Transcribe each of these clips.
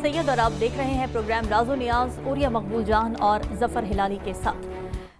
सैयद और आप देख रहे हैं प्रोग्राम राज़ो नियाज ओरिया मकबूल जान और जफर हिलाली के साथ।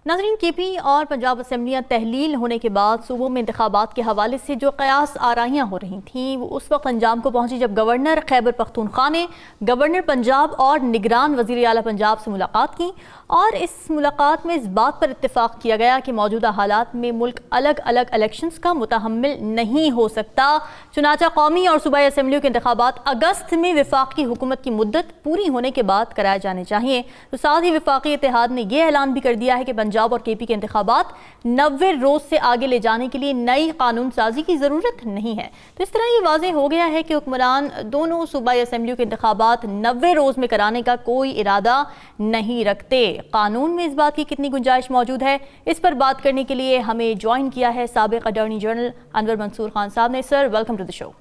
नाज़रीन, केपी और पंजाब असम्बलियाँ तहलील होने के बाद सूबों में इंतखाबात के हवाले से जो कयास आराइयाँ हो रही थीं वो उस वक्त अंजाम को पहुँची जब गवर्नर खैबर पख्तूनख्वा ने गवर्नर पंजाब और निगरान वज़ीर आला पंजाब से मुलाकात की और इस मुलाकात में इस बात पर इत्तेफाक किया गया कि मौजूदा हालात में मुल्क अलग अलग इलेक्शंस का मुतहम्मिल नहीं हो सकता। चुनाचा कौमी और सूबाई असम्बलियों के इंतखाबात अगस्त में वफाकी हुकूमत की मुद्दत पूरी होने के बाद कराए जाने चाहिए। तो साथ ही वफाकी इत्तेहाद ने यह ऐलान भी कर दिया है कि पंजाब और केपी के इंतखाबात 90 रोज से आगे ले जाने के लिए नई कानून साजी की ज़रूरत नहीं है। तो इस तरह ये वाज़ेह हो गया है कि हुक्मरान दोनों सूबाई असम्बलियों के इंतखाबात 90 रोज में कराने का कोई इरादा नहीं रखते। कानून में इस बात की कितनी गुंजाइश मौजूद है, इस पर बात करने के लिए हमें ज्वाइन किया है साबिक अटॉर्नी जनरल अनवर मंसूर खान साहब ने। Sir, welcome to the show.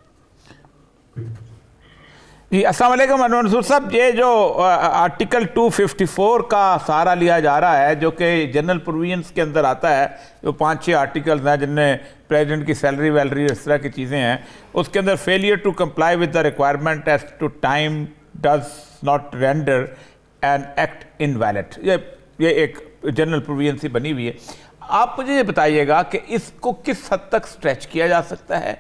जी, अस्सलाम वालेकुम अनवर मंसूर साहब। ये जो आर्टिकल 254 का सहारा लिया जा रहा है, जो कि जनरल प्रोविजंस के अंदर आता है, जो 5-6 आर्टिकल्स हैं जिनमें प्रेसिडेंट की सैलरी वैलरी इस तरह की चीज़ें हैं, उसके अंदर failure to comply with the requirement as to time does not render an act invalid. ये एक जनरल प्रोविजन सी बनी हुई है। आप मुझे ये बताइएगा कि इसको किस हद तक स्ट्रेच किया जा सकता है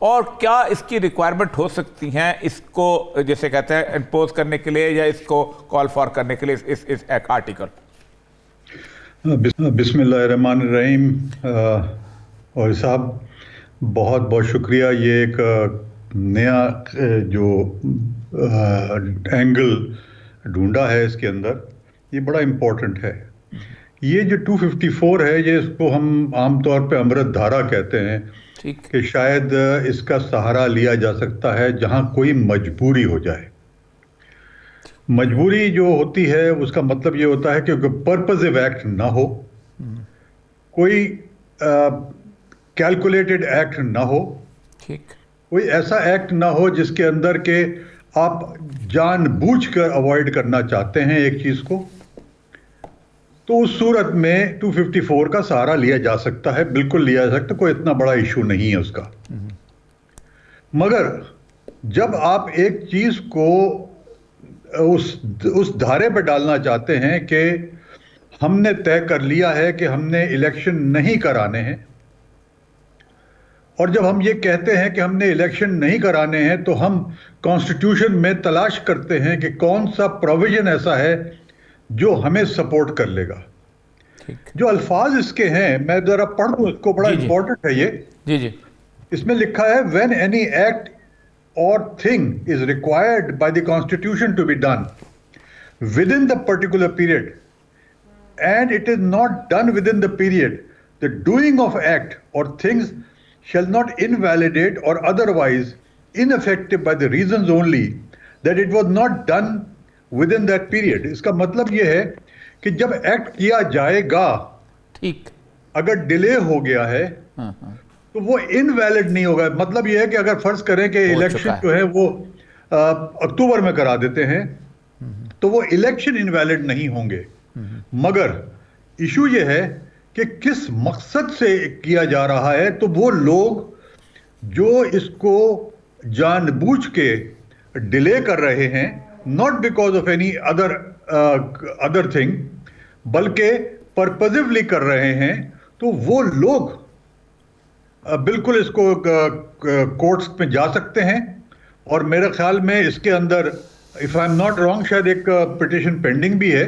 और क्या इसकी रिक्वायरमेंट हो सकती हैं इसको जैसे कहते हैं इम्पोज करने के लिए या इसको कॉल फॉर करने के लिए इस एक आर्टिकल। बिस्मिल्लाहिर्रहमानिर्रहीम। और साहब, बहुत बहुत शुक्रिया। ये एक नया जो एंगल ढूंढा है इसके अंदर, ये बड़ा इम्पोर्टेंट है। ये जो 254 है, ये इसको हम आमतौर पे अमृत धारा कहते हैं कि शायद इसका सहारा लिया जा सकता है जहां कोई मजबूरी हो जाए। मजबूरी जो होती है उसका मतलब ये होता है कि पर्पसिव एक्ट ना हो, कोई कैलकुलेटेड एक्ट ना हो, कोई ऐसा एक्ट ना हो जिसके अंदर के आप जानबूझकर अवॉइड करना चाहते हैं एक चीज को, तो उस सूरत में 254 का सहारा लिया जा सकता है, बिल्कुल लिया जा सकता है, कोई इतना बड़ा इशू नहीं है उसका। मगर जब आप एक चीज को उस धारे पर डालना चाहते हैं कि हमने तय कर लिया है कि हमने इलेक्शन नहीं कराने हैं, और जब हम ये कहते हैं कि हमने इलेक्शन नहीं कराने हैं तो हम कॉन्स्टिट्यूशन में तलाश करते हैं कि कौन सा प्रोविजन ऐसा है जो हमें सपोर्ट कर लेगा। जो अल्फाज इसके हैं, मैं जरा पढ़ दूं इसको, बड़ा इंपॉर्टेंट है ये। जी जी। इसमें लिखा है, when any act or thing is required by the constitution to be done within the particular period and it is not done within the period, the doing of act or things shall not invalidate or otherwise ineffective by the reasons only that it was not done within that period। इसका मतलब यह है कि जब act किया जाएगा, ठीक, अगर डिले हो गया है तो वो इनवैलिड नहीं होगा। मतलब यह है कि अगर फर्ज करें कि इलेक्शन जो है वो अक्टूबर में करा देते हैं तो वो इलेक्शन इनवैलिड नहीं होंगे। मगर इशू ये है कि किस मकसद से किया जा रहा है। तो वो लोग जो इसको जानबूझ के डिले कर रहे हैं, not because of any other thing, बल्कि पर्पसिवली कर रहे हैं, तो वो लोग बिल्कुल इसको कोर्ट्स में जा सकते हैं। और मेरे ख्याल में इसके अंदर, if I am not wrong, शायद एक पिटीशन पेंडिंग भी है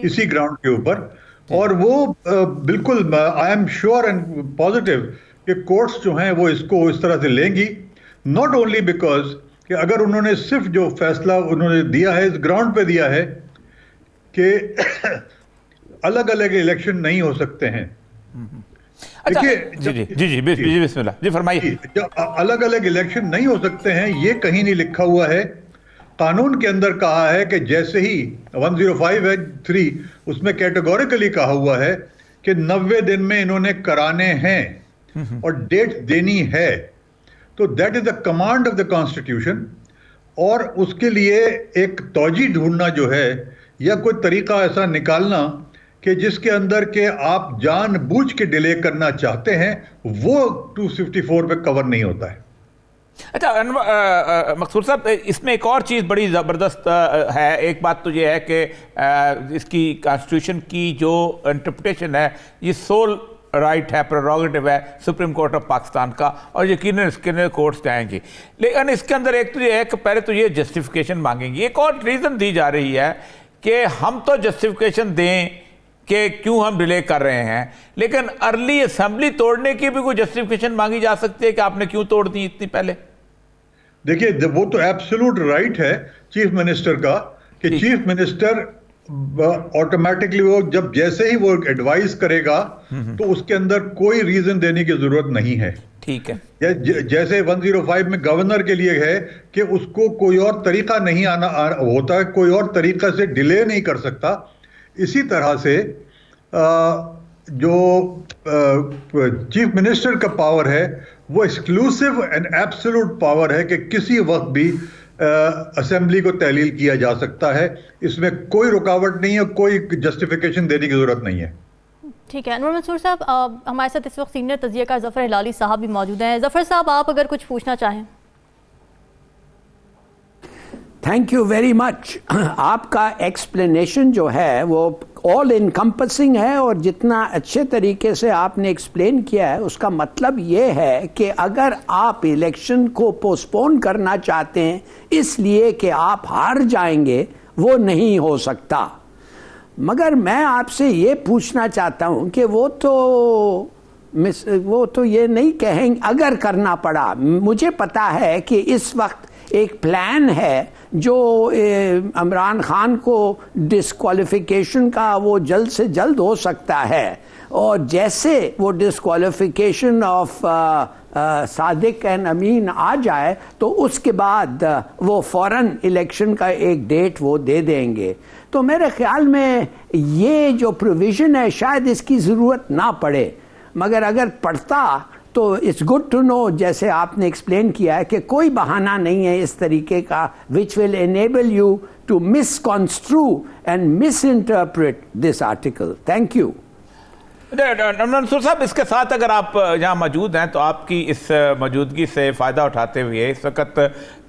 इसी ग्राउंड के ऊपर। और वो बिल्कुल I am sure and positive कि कोर्ट्स जो हैं वो इसको इस तरह से लेंगी, नॉट ओनली बिकॉज कि अगर उन्होंने सिर्फ जो फैसला उन्होंने दिया है इस ग्राउंड पे दिया है कि अलग अलग इलेक्शन नहीं हो सकते हैं। देखिए, जी बिस्मिल्लाह जी फरमाइए। अलग अलग इलेक्शन नहीं हो सकते हैं ये कहीं नहीं लिखा हुआ है। कानून के अंदर कहा है कि जैसे ही 105(3) उसमें कैटेगोरिकली कहा हुआ है कि 90 दिन में इन्होंने कराने हैं और डेट देनी है, तो that is the command of the constitution. और उसके लिए एक तौजी ढूंढना जो है, या कोई तरीका ऐसा निकालना कि जिसके अंदर के आप जानबूझ के डिले करना चाहते हैं, वो 254 पे कवर नहीं होता है। अच्छा मकसूद साहब, इसमें एक और चीज़ बड़ी ज़बरदस्त है। एक बात तो ये है कि इसकी कॉन्स्टिट्यूशन की जो इंटरप्रिटेशन है ये सोल राइट है, प्रेरोगेटिव है सुप्रीम कोर्ट ऑफ पाकिस्तान का, और यकीनन इसके कोर्ट्स जाएंगी। लेकिन इसके अंदर एक तो ये है कि पहले तो ये जस्टिफिकेशन मांगेंगी। एक और रीज़न दी जा रही है कि हम तो जस्टिफिकेशन दें कि क्यों हम डिले कर रहे हैं, लेकिन अर्ली असेंबली तोड़ने की भी कोई जस्टिफिकेशन मांगी जा सकती है कि आपने क्यों तोड़ दी इतनी पहले। देखिए, वो तो एब्सोल्यूट राइट है चीफ मिनिस्टर का कि चीफ मिनिस्टर ऑटोमेटिकली वो जब जैसे ही वो एडवाइस करेगा तो उसके अंदर कोई रीजन देने की जरूरत नहीं है। ठीक है। जैसे 105 में गवर्नर के लिए है कि उसको कोई और तरीका नहीं आना होता है, कोई और तरीका से डिले नहीं कर सकता। इसी तरह से जो चीफ मिनिस्टर का पावर है वो एक्सक्लूसिव एंड एब्सोल्यूट पावर है कि किसी वक्त भी असेंबली को तहलील किया जा सकता है। इसमें कोई रुकावट नहीं है, कोई जस्टिफिकेशन देने की जरूरत नहीं है। ठीक है। अनवर मंसूर साहब, हमारे साथ इस वक्त सीनियर तज्जियाकार ज़फ़र हिलाली साहब भी मौजूद हैं। ज़फ़र साहब, आप अगर कुछ पूछना चाहें। Thank you very much. आपका एक्सप्लेनेशन जो है वो ऑल इनकम्पसिंग है, और जितना अच्छे तरीके से आपने एक्सप्लेन किया है उसका मतलब ये है कि अगर आप इलेक्शन को पोस्टपोन करना चाहते हैं इसलिए कि आप हार जाएंगे, वो नहीं हो सकता। मगर मैं आपसे ये पूछना चाहता हूँ कि वो तो ये नहीं कहेंगे अगर करना पड़ा। मुझे पता है कि इस वक्त एक प्लान है जो इमरान खान को डिस्क्वालिफिकेशन का वो जल्द से जल्द हो सकता है, और जैसे वो डिस्क्वालिफिकेशन ऑफ सादिक एंड अमीन आ जाए तो उसके बाद वो फौरन इलेक्शन का एक डेट वो दे देंगे। तो मेरे ख्याल में ये जो प्रोविज़न है शायद इसकी ज़रूरत ना पड़े, मगर अगर पड़ता तो इट्स गुड टू नो, जैसे आपने एक्सप्लेन किया है, कि कोई बहाना नहीं है इस तरीके का which will enable you to misconstrue and misinterpret this article. Thank you. Mansoor sahab, इसके साथ अगर आप यहाँ मौजूद हैं तो आपकी इस मौजूदगी से फ़ायदा उठाते हुए इस वक्त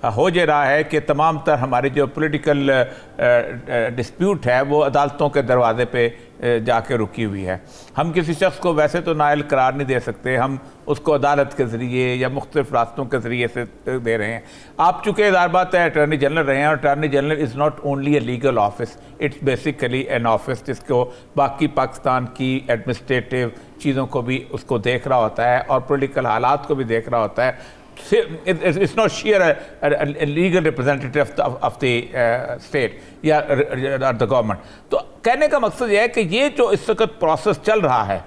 हो जा रहा है कि तमाम तर हमारी जो पॉलिटिकल डिस्प्यूट है वो अदालतों के दरवाजे पे जाके रुकी हुई है। हम किसी शख्स को वैसे तो नाअहल करार नहीं दे सकते, हम उसको अदालत के ज़रिए या मुख्तलिफ रास्तों के ज़रिए से दे रहे हैं। आप चूँकि ज़ाहिर बात है अटॉर्नी जनरल रहे हैं, और attorney general is not only a legal office, it's basically an office जिसको बाकी पाकिस्तान की एडमिनिस्ट्रेटिव चीज़ों को भी उसको देख रहा होता है और पॉलिटिकल हालात को भी देख रहा होता है। It's not sheer a legal representative of the state या the government। तो कहने का मकसद यह है कि ये जो इस वक्त प्रोसेस चल रहा है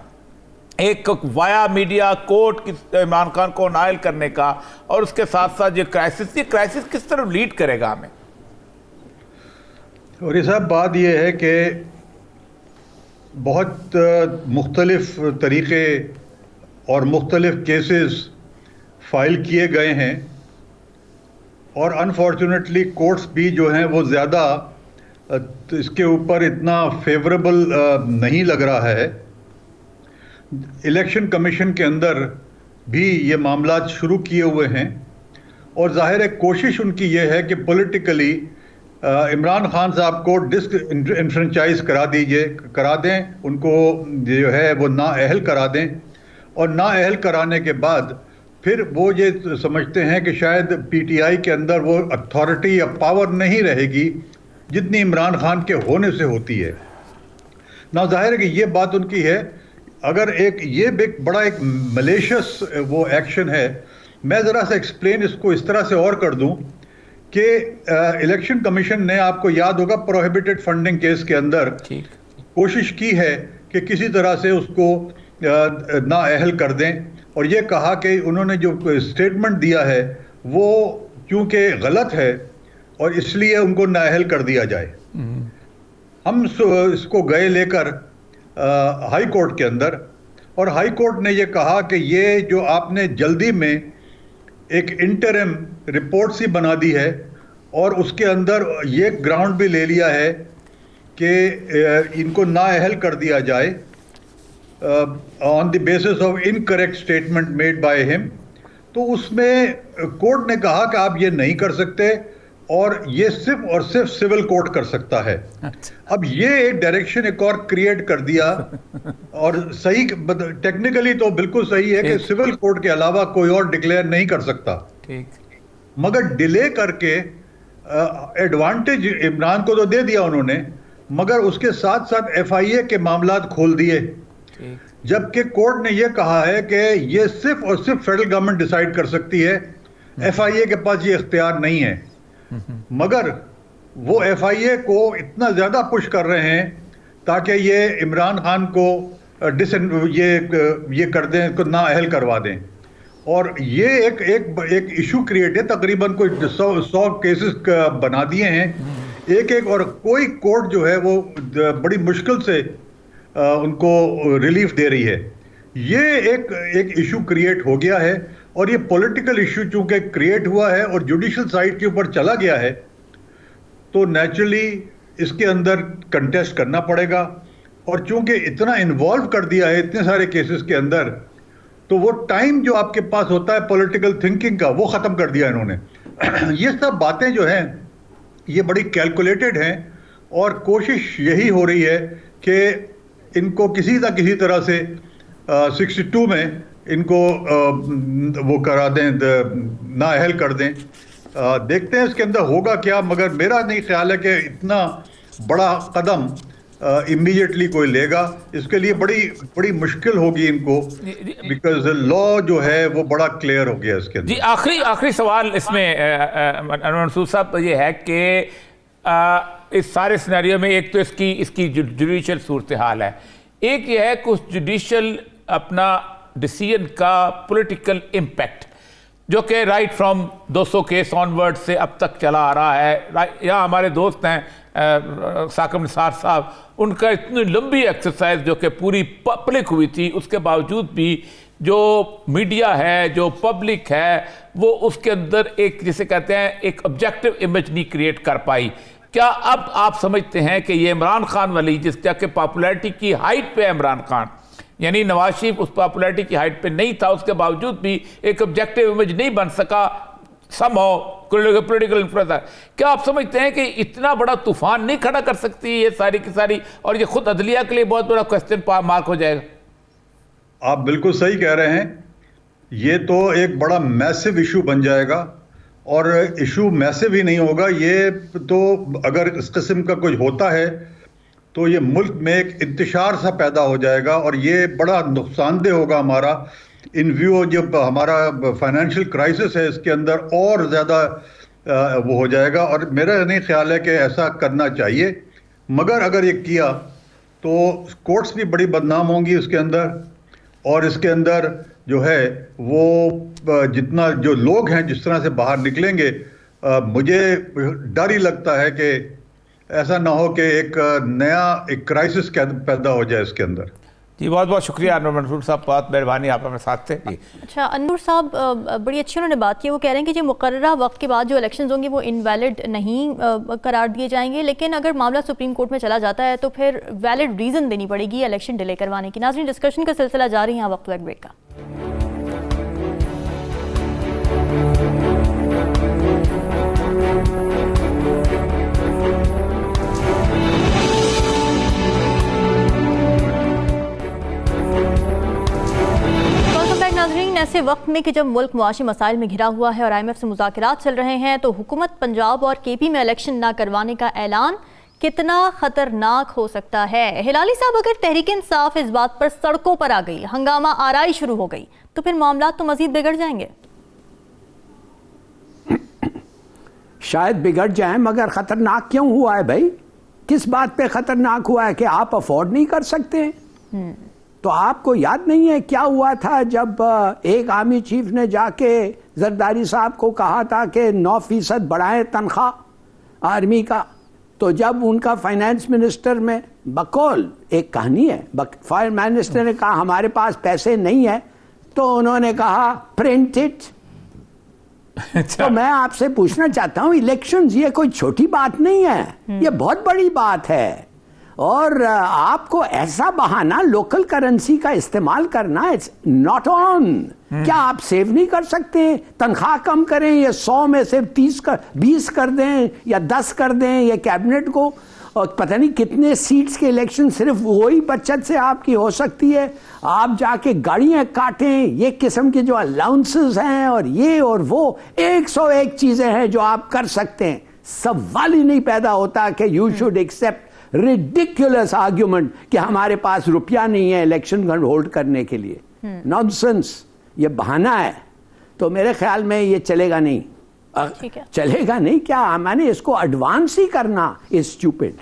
एक via media court Imran Khan को नायल करने का, और उसके साथ साथ ये क्राइसिस किस तरह लीड करेगा हमें। और ये सब बात ये है कि बहुत मुख्तलिफ तरीके और मुख्तलिफ केसेस फाइल किए गए हैं, और अनफॉर्चुनेटली कोर्ट्स भी जो हैं वो ज़्यादा इसके ऊपर इतना फेवरेबल नहीं लग रहा है। इलेक्शन कमीशन के अंदर भी ये मामला शुरू किए हुए हैं, और ज़ाहिर है कोशिश उनकी ये है कि पॉलिटिकली इमरान खान साहब को डिसइंफ्रेंचाइज करा दें, उनको जो है वो नाअहल करा दें, और नाअहल कराने के बाद फिर वो ये समझते हैं कि शायद पीटीआई के अंदर वो अथॉरिटी या पावर नहीं रहेगी जितनी इमरान खान के होने से होती है ना। जाहिर है कि ये बात उनकी है। अगर ये बड़ा एक मलेशियस वो एक्शन है। मैं ज़रा सा एक्सप्लेन इसको इस तरह से और कर दूं कि इलेक्शन कमीशन ने, आपको याद होगा, प्रोहिबिटेड फंडिंग केस के अंदर कोशिश की है कि किसी तरह से उसको नाअहल कर दें, और ये कहा कि उन्होंने जो स्टेटमेंट दिया है वो क्योंकि गलत है और इसलिए उनको नाअहल कर दिया जाए। हम इसको गए लेकर हाई कोर्ट के अंदर, और हाई कोर्ट ने ये कहा कि ये जो आपने जल्दी में एक इंटरिम रिपोर्ट सी बना दी है, और उसके अंदर ये ग्राउंड भी ले लिया है कि इनको नाअहल कर दिया जाए on the basis of incorrect statement made by him. तो उसमें कोर्ट ने कहा कि आप ये नहीं कर सकते और ये सिर्फ और सिर्फ सिविल कोर्ट कर सकता है। अब ये एक डायरेक्शन एक और क्रिएट कर दिया और सही टेक्निकली तो बिल्कुल सही है कि सिविल कोर्ट के अलावा कोई और डिक्लेयर नहीं कर सकता, मगर डिले करके एडवांटेज इमरान को तो दे दिया उन्होंने, मगर उसके साथ साथ FIA के मामलात खोल दिए, जबकि कोर्ट ने यह कहा है कि ये सिर्फ और सिर्फ फेडरल गवर्नमेंट डिसाइड कर सकती है, FIA के पास ये इख्तियार नहीं है। मगर वो FIA को इतना ज्यादा पुश कर रहे हैं ताकि ये इमरान खान को ये कर दें, को नाअहल करवा दें, और ये एक इशू क्रिएट है। तकरीबन कोई 100 केसेस बना दिए हैं एक, और कोई कोर्ट जो है वो बड़ी मुश्किल से उनको रिलीफ दे रही है। ये एक इशू क्रिएट हो गया है, और ये पॉलिटिकल इशू चूंकि क्रिएट हुआ है और जुडिशल साइड के ऊपर चला गया है, तो नेचुरली इसके अंदर कंटेस्ट करना पड़ेगा। और चूंकि इतना इन्वॉल्व कर दिया है इतने सारे केसेस के अंदर, तो वो टाइम जो आपके पास होता है पॉलिटिकल थिंकिंग का, वो ख़त्म कर दिया इन्होंने। ये सब बातें जो हैं ये बड़ी कैलकुलेटेड हैं, और कोशिश यही हो रही है कि इनको किसी तरह से 62 में इनको वो करा दें, नाअहल कर दें। देखते हैं इसके अंदर होगा क्या, मगर मेरा नहीं ख्याल है कि इतना बड़ा कदम इमीडिएटली कोई लेगा। इसके लिए बड़ी मुश्किल होगी इनको, बिकॉज लॉ जो है वो बड़ा क्लियर हो गया इसके अंदर। जी, आखिरी सवाल इसमें अनवर मंसूर साहब ये है कि इस सारे सिनेरियो में एक तो इसकी जुडिशल सूरत हाल है, एक ये है कुछ जुडिशल अपना डिसीजन का पॉलिटिकल इम्पैक्ट जो कि राइट फ्रॉम 200 केस ऑनवर्ड से अब तक चला आ रहा है। यहाँ हमारे दोस्त हैं साकिब निसार साहब, उनका इतनी लंबी एक्सरसाइज जो कि पूरी पब्लिक हुई थी, उसके बावजूद भी जो मीडिया है, जो पब्लिक है, वो उसके अंदर एक जिसे कहते हैं एक ऑब्जेक्टिव इमेज नहीं क्रिएट कर पाई। क्या अब आप समझते हैं कि ये इमरान खान वाली जिस तरह के पॉपुलैरिटी की हाइट पे है इमरान खान, यानी नवाज शरीफ उस पॉपुलैरिटी की हाइट पे नहीं था, उसके बावजूद भी एक ऑब्जेक्टिव इमेज नहीं बन सका, समहाउ पॉलिटिकल इन्फ्लुएंस, क्या आप समझते हैं कि इतना बड़ा तूफान नहीं खड़ा कर सकती ये सारी की सारी, और ये खुद अदलिया के लिए बहुत बड़ा क्वेश्चन मार्क हो जाएगा? आप बिल्कुल सही कह रहे हैं, ये तो एक बड़ा मैसिव इशू बन जाएगा, और इशू मैसिव ही नहीं होगा, ये तो अगर इस किस्म का कुछ होता है तो ये मुल्क में एक इंतशार सा पैदा हो जाएगा, और ये बड़ा नुकसानदेह होगा हमारा इन व्यू जब हमारा फाइनेंशियल क्राइसिस है इसके अंदर और ज़्यादा वो हो जाएगा। और मेरा नहीं ख्याल है कि ऐसा करना चाहिए, मगर अगर ये किया तो कोर्ट्स भी बड़ी बदनाम होंगी इसके अंदर, और इसके अंदर जो है वो जितना जो लोग हैं जिस तरह से बाहर निकलेंगे, मुझे डर ही लगता है कि ऐसा ना हो कि एक नया क्राइसिस पैदा हो जाए इसके अंदर। जी, बहुत बहुत शुक्रिया अनवर मंसूर साहब, बहुत मेहरबानी, आप हमारे साथ थे। जी अच्छा, अनवर साहब बड़ी अच्छी उन्होंने बात की, वो कह रहे हैं कि जो मुकर्ररा वक्त के बाद जो इलेक्शंस होंगे वो इनवैलिड नहीं करार दिए जाएंगे, लेकिन अगर मामला सुप्रीम कोर्ट में चला जाता है तो फिर वैलिड रीज़न देनी पड़ेगी इलेक्शन डिले करवाने की। नाज़रीन, डिस्कशन का सिलसिला जारी है, यहाँ वक्त एक ब्रेक का। नाज़रीन, ऐसे वक्त में कि जब मुल्क मुआशी मसाइल में घिरा हुआ है और IMF से मुज़ाकरात चल रहे हैं, तो हुकूमत पंजाब और KP में इलेक्शन ना करवाने का ऐलान कितना खतरनाक हो सकता है? हिलाली साहब, अगर तहरीक इंसाफ इस बात पर सड़कों पर आ गई, हंगामा आराई शुरू हो गई, तो फिर मामला तो मजीद बिगड़ जाएंगे। शायद बिगड़ जाए, मगर खतरनाक क्यों हुआ है भाई? किस बात पे खतरनाक हुआ है कि आप अफोर्ड नहीं कर सकते? तो आपको याद नहीं है क्या हुआ था जब एक आर्मी चीफ ने जाके जरदारी साहब को कहा था कि 9% बढ़ाएं तनख्वाह आर्मी का? तो जब उनका फाइनेंस मिनिस्टर में बकौल एक कहानी है, फाइनेंस मिनिस्टर ने कहा हमारे पास पैसे नहीं है, तो उन्होंने कहा प्रिंट इट। तो मैं आपसे पूछना चाहता हूं, इलेक्शंस ये कोई छोटी बात नहीं है, ये बहुत बड़ी बात है। और आपको ऐसा बहाना लोकल करेंसी का इस्तेमाल करना, इट्स नॉट ऑन। क्या आप सेव नहीं कर सकते? तनख्वाह कम करें, या 100 में से 20 कर दें या 10 कर दें, या कैबिनेट को, और पता नहीं कितने सीट्स के इलेक्शन सिर्फ वही बचत से आपकी हो सकती है। आप जाके गाड़ियां काटें, ये किस्म के जो अलाउंसेस हैं और ये और वो 101 चीजें हैं जो आप कर सकते हैं। सवाल ही नहीं पैदा होता कि you should accept ridiculous argument कि हमारे पास रुपया नहीं है इलेक्शन होल्ड करने के लिए। नॉनसेंस, ये बहाना है। तो मेरे ख्याल में ये चलेगा नहीं। चलेगा नहीं क्या, मैंने इसको एडवांस ही करना इज स्टूपिड।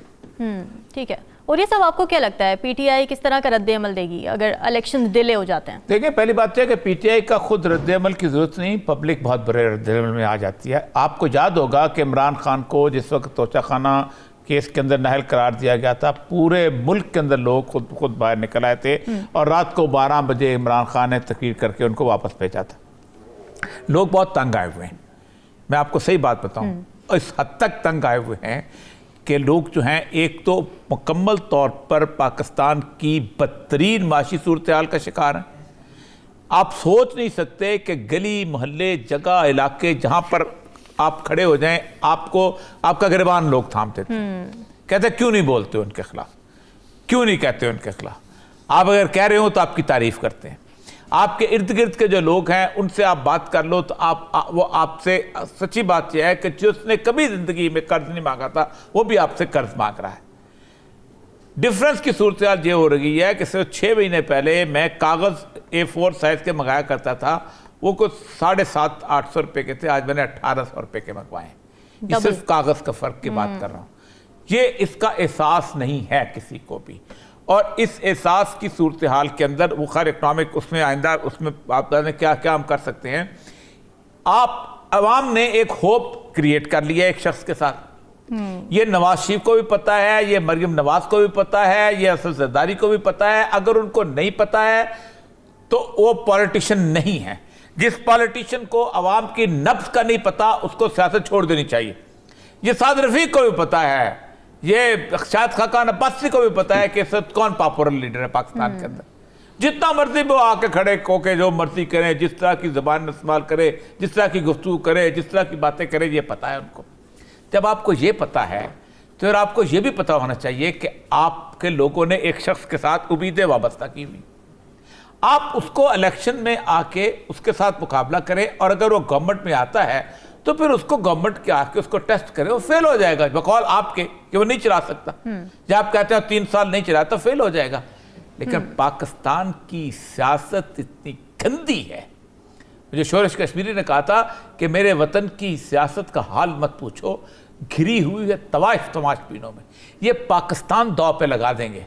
ठीक है। और ये सब आपको क्या लगता है, पीटीआई किस तरह का रद्द-ए-अमल देगी अगर इलेक्शन डिले हो जाते हैं? देखिए, पहली बात है कि पीटीआई का खुद रद्द-ए-अमल की जरूरत नहीं, पब्लिक बहुत बड़े रद्द-ए-अमल में आ जाती है। आपको याद होगा कि इमरान खान को जिस वक्त तोशाखाना केस के अंदर नाअहल करार दिया गया था, पूरे मुल्क के अंदर लोग खुद बाहर निकल आए थे और रात को 12 बजे इमरान खान ने तकरीर करके उनको वापस भेजा था। लोग बहुत तंग आए हुए हैं, मैं आपको सही बात बताऊं, इस हद तक तंग आए हुए हैं कि लोग जो हैं, एक तो मुकम्मल तौर पर पाकिस्तान की बदतरीन माशी सूरत हाल का शिकार हैं। आप सोच नहीं सकते कि गली मोहल्ले, जगह, इलाके जहां पर आप खड़े हो जाएं, आपको आपका गिरबान लोग थामते थे, कहते क्यों नहीं बोलते उनके खिलाफ, क्यों नहीं कहते उनके खिलाफ। आप अगर कह रहे हो तो आपकी तारीफ करते हैं। आपके इर्द गिर्द के जो लोग हैं उनसे आप बात कर लो तो वो आपसे, सच्ची बात यह है कि जिसने कभी जिंदगी में कर्ज नहीं मांगा था वो भी आपसे कर्ज मांग रहा है। डिफरेंस की सूरत हाल ये हो रही है कि सिर्फ 6 महीने पहले मैं कागज़ A4 साइज के मंगाया करता था, वो कुछ 750-800 रुपये के थे, आज मैंने 1800 रुपये के मंगवाए। ये सिर्फ कागज़ का फ़र्क की बात कर रहा हूँ। ये इसका एहसास नहीं है किसी को भी, और इस एहसास की सूरत हाल के अंदर वो खैर इकनॉमिक उसमें आइंदा उसमें आप क्या क्या हम कर सकते हैं। आप अवाम ने एक होप क्रिएट कर लिया एक शख्स के साथ। ये नवाज शरीफ को भी पता है, ये मरियम नवाज को भी पता है, ये असद जरदारी को भी पता है। अगर उनको नहीं पता है तो वो पॉलिटिशियन नहीं है। जिस पॉलिटिशियन को अवाम की नब्ज का नहीं पता उसको सियासत छोड़ देनी चाहिए। ये साद रफीक को भी पता है, ये शायद खाकान अब्बासी को भी पता है कि कौन पॉपुलर लीडर है पाकिस्तान के अंदर। जितना मर्जी वो आके खड़े होके जो मर्जी करें, जिस तरह की ज़बान इस्तेमाल करे, जिस तरह की गुफ्तगू करे, जिस तरह की बातें करे, ये पता है उनको। जब आपको ये पता है तो फिर आपको ये भी पता होना चाहिए कि आपके लोगों ने एक शख्स के साथ उम्मीदें वाबस्ता की हुई, आप उसको इलेक्शन में आके उसके साथ मुकाबला करें, और अगर वो गवर्नमेंट में आता है तो फिर उसको गवर्नमेंट के आके उसको टेस्ट करें। वो फेल हो जाएगा बकौल आपके कि वो नहीं चला सकता। जब आप कहते हैं 3 साल नहीं चला तो फेल हो जाएगा। लेकिन पाकिस्तान की सियासत इतनी गंदी है। मुझे शोरश कश्मीरी ने कहा था कि मेरे वतन की सियासत का हाल मत पूछो, घिरी हुई है तवाइफ तमाशबीनों में। ये पाकिस्तान दाव पे लगा देंगे,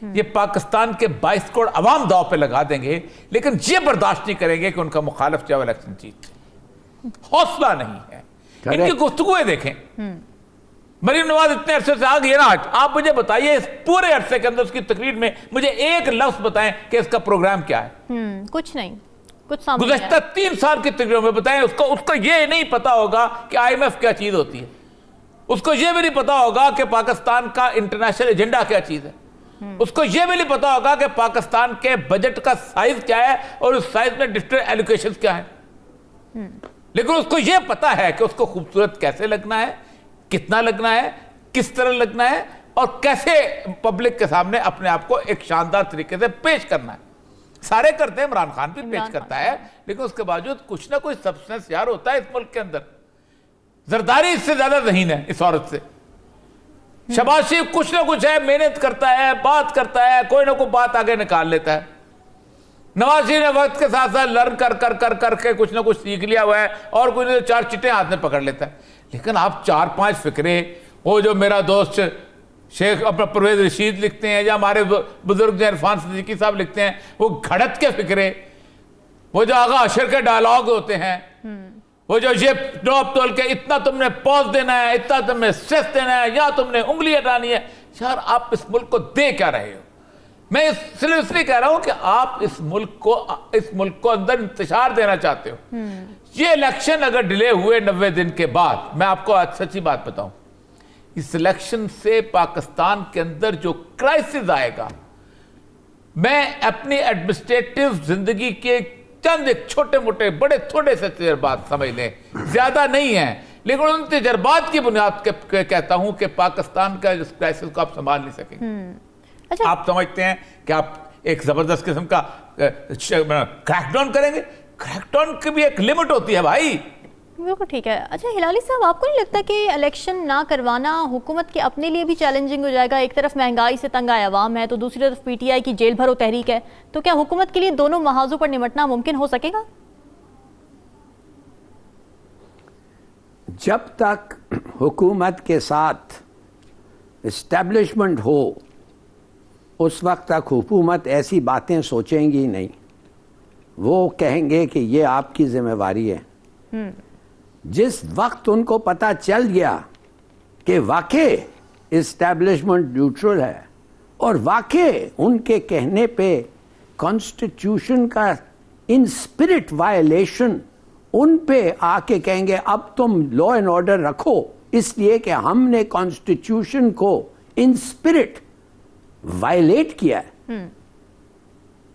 ये पाकिस्तान के 22 करोड़ अवाम दाव पे लगा देंगे, लेकिन ये बर्दाश्त नहीं करेंगे कि उनका मुखालिफ चाहे इलेक्शन जीत। हौसला नहीं है। इनकी गुफ्तगुएं देखें। मरीम नवाज इतने अरसे से आ गई है ना, आज आप मुझे बताइए इस पूरे अरसे के अंदर उसकी तकरीर में मुझे एक लफ्ज बताएं कि इसका प्रोग्राम क्या है। कुछ नहीं, कुछ सामने गुज़श्ता 3 साल की तकरीरों में बताएं। उसको ये नहीं पता होगा कि IMF क्या चीज होती है, उसको ये भी नहीं पता होगा कि पाकिस्तान का इंटरनेशनल एजेंडा क्या चीज है, उसको ये भी नहीं पता होगा कि पाकिस्तान के बजट का साइज क्या है और उस साइज में डिस्ट्रिक्ट एलोकेशन क्या है। लेकिन उसको यह पता है कि उसको खूबसूरत कैसे लगना है, कितना लगना है, किस तरह लगना है, और कैसे पब्लिक के सामने अपने आप को एक शानदार तरीके से पेश करना है। सारे करते हैं, इमरान खान भी पेश करता है, लेकिन उसके बावजूद कुछ ना कुछ सब्सटेंस यार होता है इस मुल्क के अंदर। जरदारी इससे ज्यादा ज़हीन है इस औरत से। शहबाज शरीफ कुछ ना कुछ है, मेहनत करता है, बात करता है, कोई ना कोई बात आगे निकाल लेता है। नवाज शरीफ ने वक्त के साथ साथ लर्न कर करके कुछ ना कुछ सीख लिया हुआ है, और कोई नहीं तो 4 चिट्टे हाथ में पकड़ लेता है। लेकिन आप 4-5 फिक्रे, वो जो मेरा दोस्त शेख अपना परवेज रशीद लिखते हैं, या हमारे बुजुर्ग जो इरफान सिद्दीकी साहब लिखते हैं, वो घड़त के फिक्रे, वो जो आगा अशर के डायलॉग होते हैं, वो जो ये नोब तोल के इतना तुमने पॉज देना है, इतना तुमने स्ट्रेस देना है, या तुमने उंगली हटानी है। यार आप इस मुल्क को दे क्या रहे हो? मैं इसलिए कह रहा हूं कि आप इस मुल्क को अंदर इंतशार देना चाहते हो। ये इलेक्शन अगर डिले हुए 90 दिन के बाद, मैं आपको आज सच्ची बात बताऊं, इस इलेक्शन से पाकिस्तान के अंदर जो क्राइसिस आएगा, मैं अपनी एडमिनिस्ट्रेटिव जिंदगी के चंद एक छोटे मोटे बड़े थोड़े से तजर्बात समझ लें, ज्यादा नहीं है, लेकिन उन तजर्बात की बुनियाद के कहता हूं कि पाकिस्तान का इस क्राइसिस को आप संभाल नहीं सकेंगे। अच्छा, आप समझते हैं कि आप एक जबरदस्त किस्म का क्रैकडाउन करेंगे? क्रैकडाउन की भी एक लिमिट होती है भाई। बिल्कुल ठीक है। अच्छा हिलाली साहब, आपको नहीं लगता कि इलेक्शन ना करवाना हुकूमत के अपने लिए भी चैलेंजिंग हो जाएगा? एक तरफ महंगाई से तंग आया अवाम है, तो दूसरी तरफ पीटीआई की जेल भरो तहरीक है, तो क्या हुकूमत के लिए दोनों महाजों पर निपटना मुमकिन हो सकेगा? जब तक हुकूमत के साथ इस्टेब्लिशमेंट हो, उस वक्त तक हुकूमत ऐसी बातें सोचेंगी नहीं। वो कहेंगे कि ये आपकी जिम्मेवारी है। जिस वक्त उनको पता चल गया कि वाकई इस्टेब्लिशमेंट न्यूट्रल है और वाकई उनके कहने पे कॉन्स्टिट्यूशन का इन स्पिरिट वायलेशन, उन पे आके कहेंगे अब तुम लॉ एंड ऑर्डर रखो, इसलिए कि हमने कॉन्स्टिट्यूशन को इन स्पिरिट वायलेट किया है,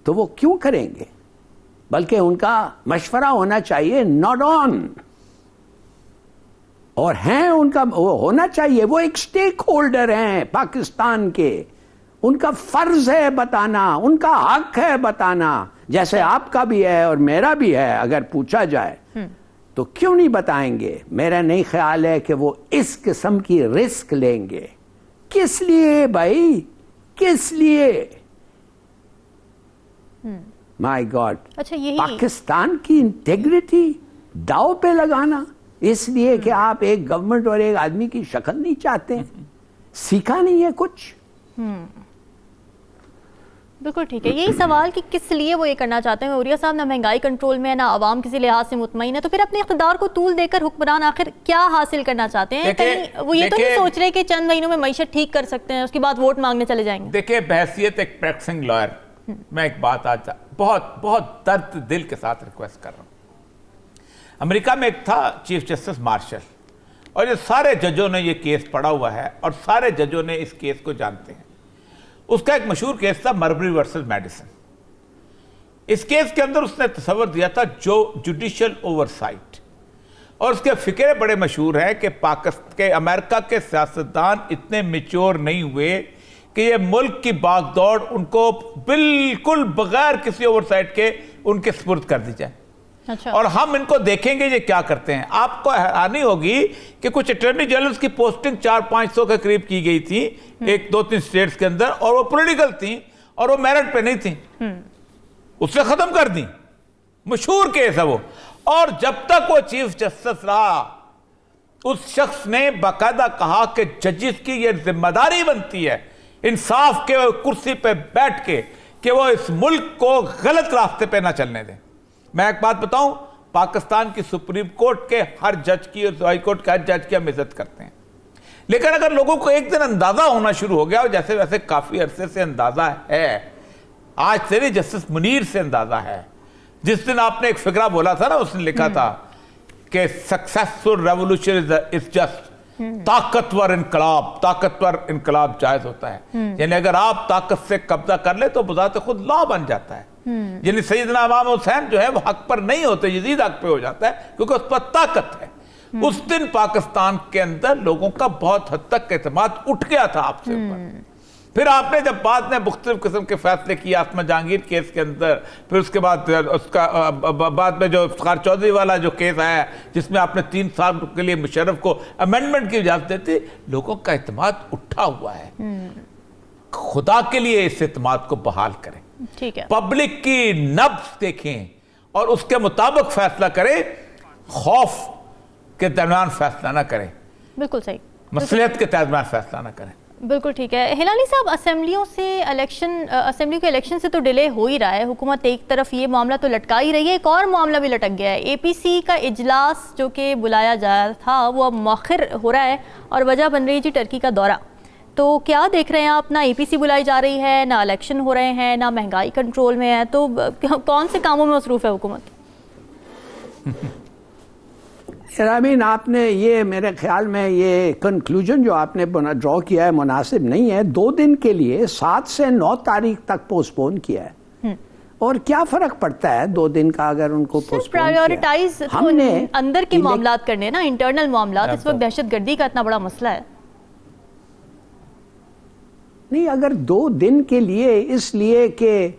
तो वो क्यों करेंगे? बल्कि उनका मशवरा होना चाहिए नॉट ऑन, और हैं उनका वो होना चाहिए। वो एक स्टेक होल्डर हैं पाकिस्तान के, उनका फर्ज है बताना, उनका हक है बताना, जैसे आपका भी है और मेरा भी है। अगर पूछा जाए तो क्यों नहीं बताएंगे? मेरा नहीं ख्याल है कि वो इस किस्म की रिस्क लेंगे। किस लिए भाई, किस लिए? My God. अच्छा, यही पाकिस्तान की इंटेग्रिटी दाव पे लगाना, इसलिए कि आप एक गवर्नमेंट और एक आदमी की शक्ल नहीं चाहते हैं, सीखा नहीं है कुछ। बिल्कुल ठीक है। यही सवाल कि किस लिए वो ये करना चाहते हैं। उरिया साहब, ना महंगाई कंट्रोल में है, ना आवाम किसी लिहाज से मुतमईन है, तो फिर अपने इख्तिदार को तूल देकर हुक्मरान आखिर क्या हासिल करना चाहते हैं? कहीं वो ये तो नहीं सोच रहे कि चंद महीनों में मईशत ठीक कर सकते हैं, उसके बाद वोट मांगने चले जाएंगे। देखिए, बहैसियत एक प्रैक्टिसिंग लॉयर मैं एक बात आज बहुत बहुत दर्द दिल के साथ रिक्वेस्ट कर रहा हूं। अमेरिका में एक था चीफ जस्टिस मार्शल, और ये सारे जजों ने ये केस पढ़ा हुआ है और सारे जजों ने इस केस को जानते हैं। उसका एक मशहूर केस था मरबरी वर्सेस मेडिसन। इस केस के अंदर उसने तस्वर दिया था जो जुडिशियल ओवरसाइट, और उसके फिक्रे बड़े मशहूर हैं कि पाकिस्तान के अमेरिका के सियासतदान इतने मेच्योर नहीं हुए कि ये मुल्क की बागदौड़ उनको बिल्कुल बगैर किसी ओवरसाइट के उनके सुपुर्द कर दी जाए। अच्छा। और हम इनको देखेंगे ये क्या करते हैं। आपको हैरानी होगी कि कुछ अटॉर्नी जनरल की पोस्टिंग 400-500 के करीब की गई थी एक 2-3 स्टेट्स के अंदर, और वो पॉलिटिकल थी और वो मेरिट पे नहीं थी, उससे खत्म कर दी। मशहूर केस है वो। और जब तक वो चीफ जस्टिस रहा, उस शख्स ने बाकायदा कहा कि जजिस की यह जिम्मेदारी बनती है इंसाफ के कुर्सी पे बैठ के कि वो इस मुल्क को गलत रास्ते पे ना चलने दें। मैं एक बात बताऊं, पाकिस्तान की सुप्रीम कोर्ट के हर जज की और हाई कोर्ट के हर जज की हम इज्जत करते हैं, लेकिन अगर लोगों को एक दिन अंदाजा होना शुरू हो गया, और जैसे वैसे काफी अरसे से अंदाजा है, आज से नहीं जस्टिस मुनीर से अंदाजा है। जिस दिन आपने एक फिक्रा बोला था ना, उसने लिखा था कि सक्सेसफुल रेवोल्यूशन इज जस्ट ताकतवर इनकलाब जायज होता है। यानी अगर आप ताकत से कब्जा कर ले तो बजाते खुद लॉ बन जाता है। यानी सैयदना इमाम हुसैन जो है वो हक पर नहीं होते, यजीद हक पे हो जाता है, क्योंकि उस पर ताकत है। उस दिन पाकिस्तान के अंदर लोगों का बहुत हद तक एतमाद उठ गया था आपसे ऊपर। फिर आपने जब बाद में मुख्तलिफ किस्म के फैसले किए आसमा जहांगीर केस के अंदर, फिर उसके बाद उसका बाद में जो इफ्तिखार चौधरी वाला जो केस आया जिसमें आपने 3 साल के लिए मुशर्रफ को अमेंडमेंट की इजाजत देती, लोगों का एतमाद उठा हुआ है। खुदा के लिए इस एतमाद को बहाल करें, ठीक है, पब्लिक की नब्ज देखें और उसके मुताबिक फैसला करें, खौफ के दरमियान फैसला ना करें, बिल्कुल सही, मसलियत के दरमियान फैसला ना करें। बिल्कुल ठीक है। हिलाली साहब, असेंबली के इलेक्शन से तो डिले हो ही रहा है, हुकूमत एक तरफ ये मामला तो लटका ही रही है, एक और मामला भी लटक गया है। एपीसी का इजलास जो कि बुलाया जाया था वो अब मौखिर हो रहा है, और वजह बन रही जी टर्की का दौरा। तो क्या देख रहे हैं आप? ना एपीसी बुलाई जा रही है, ना इलेक्शन हो रहे हैं, ना महंगाई कंट्रोल में है, तो कौन से कामों में मसरूफ है हुकूमत? आई मीन आपने ये मेरे ख्याल में ये कंक्लूजन जो आपने ड्रॉ किया है मुनासिब नहीं है। 2 दिन के लिए 7 से 9 तारीख तक पोस्टपोन किया है, और क्या फर्क पड़ता है 2 दिन का अगर उनको पोस्टपोन प्रायोरिटाइज हमने अंदर के मामलात करने ना, इंटरनल मामलात। इस वक्त दहशतगर्दी का इतना बड़ा मसला है। नहीं, अगर 2 दिन के लिए, इसलिए कि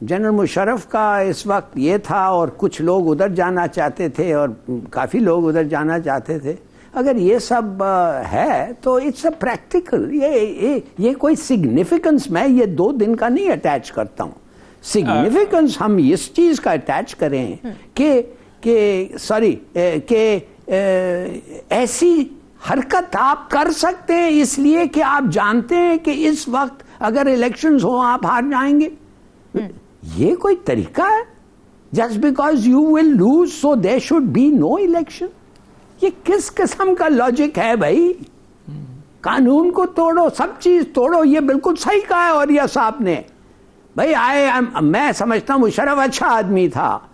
जनरल मुशर्रफ का इस वक्त ये था और कुछ लोग उधर जाना चाहते थे और काफ़ी लोग उधर जाना चाहते थे, अगर ये सब है तो इट्स अ प्रैक्टिकल, ये कोई सिग्निफिकेंस मैं ये 2 दिन का नहीं अटैच करता हूँ। सिग्निफिकेंस हम इस चीज़ का अटैच करें कि सॉरी कि ऐसी हरकत आप कर सकते हैं इसलिए कि आप जानते हैं कि इस वक्त अगर इलेक्शंस हो आप हार जाएंगे। ये कोई तरीका है? Just because you will lose so there should be no election? ये किस किस्म का लॉजिक है भाई? कानून को तोड़ो, सब चीज तोड़ो। ये बिल्कुल सही कहा है और यह साहब ने भाई। मैं समझता हूं मुशर्रफ अच्छा आदमी था,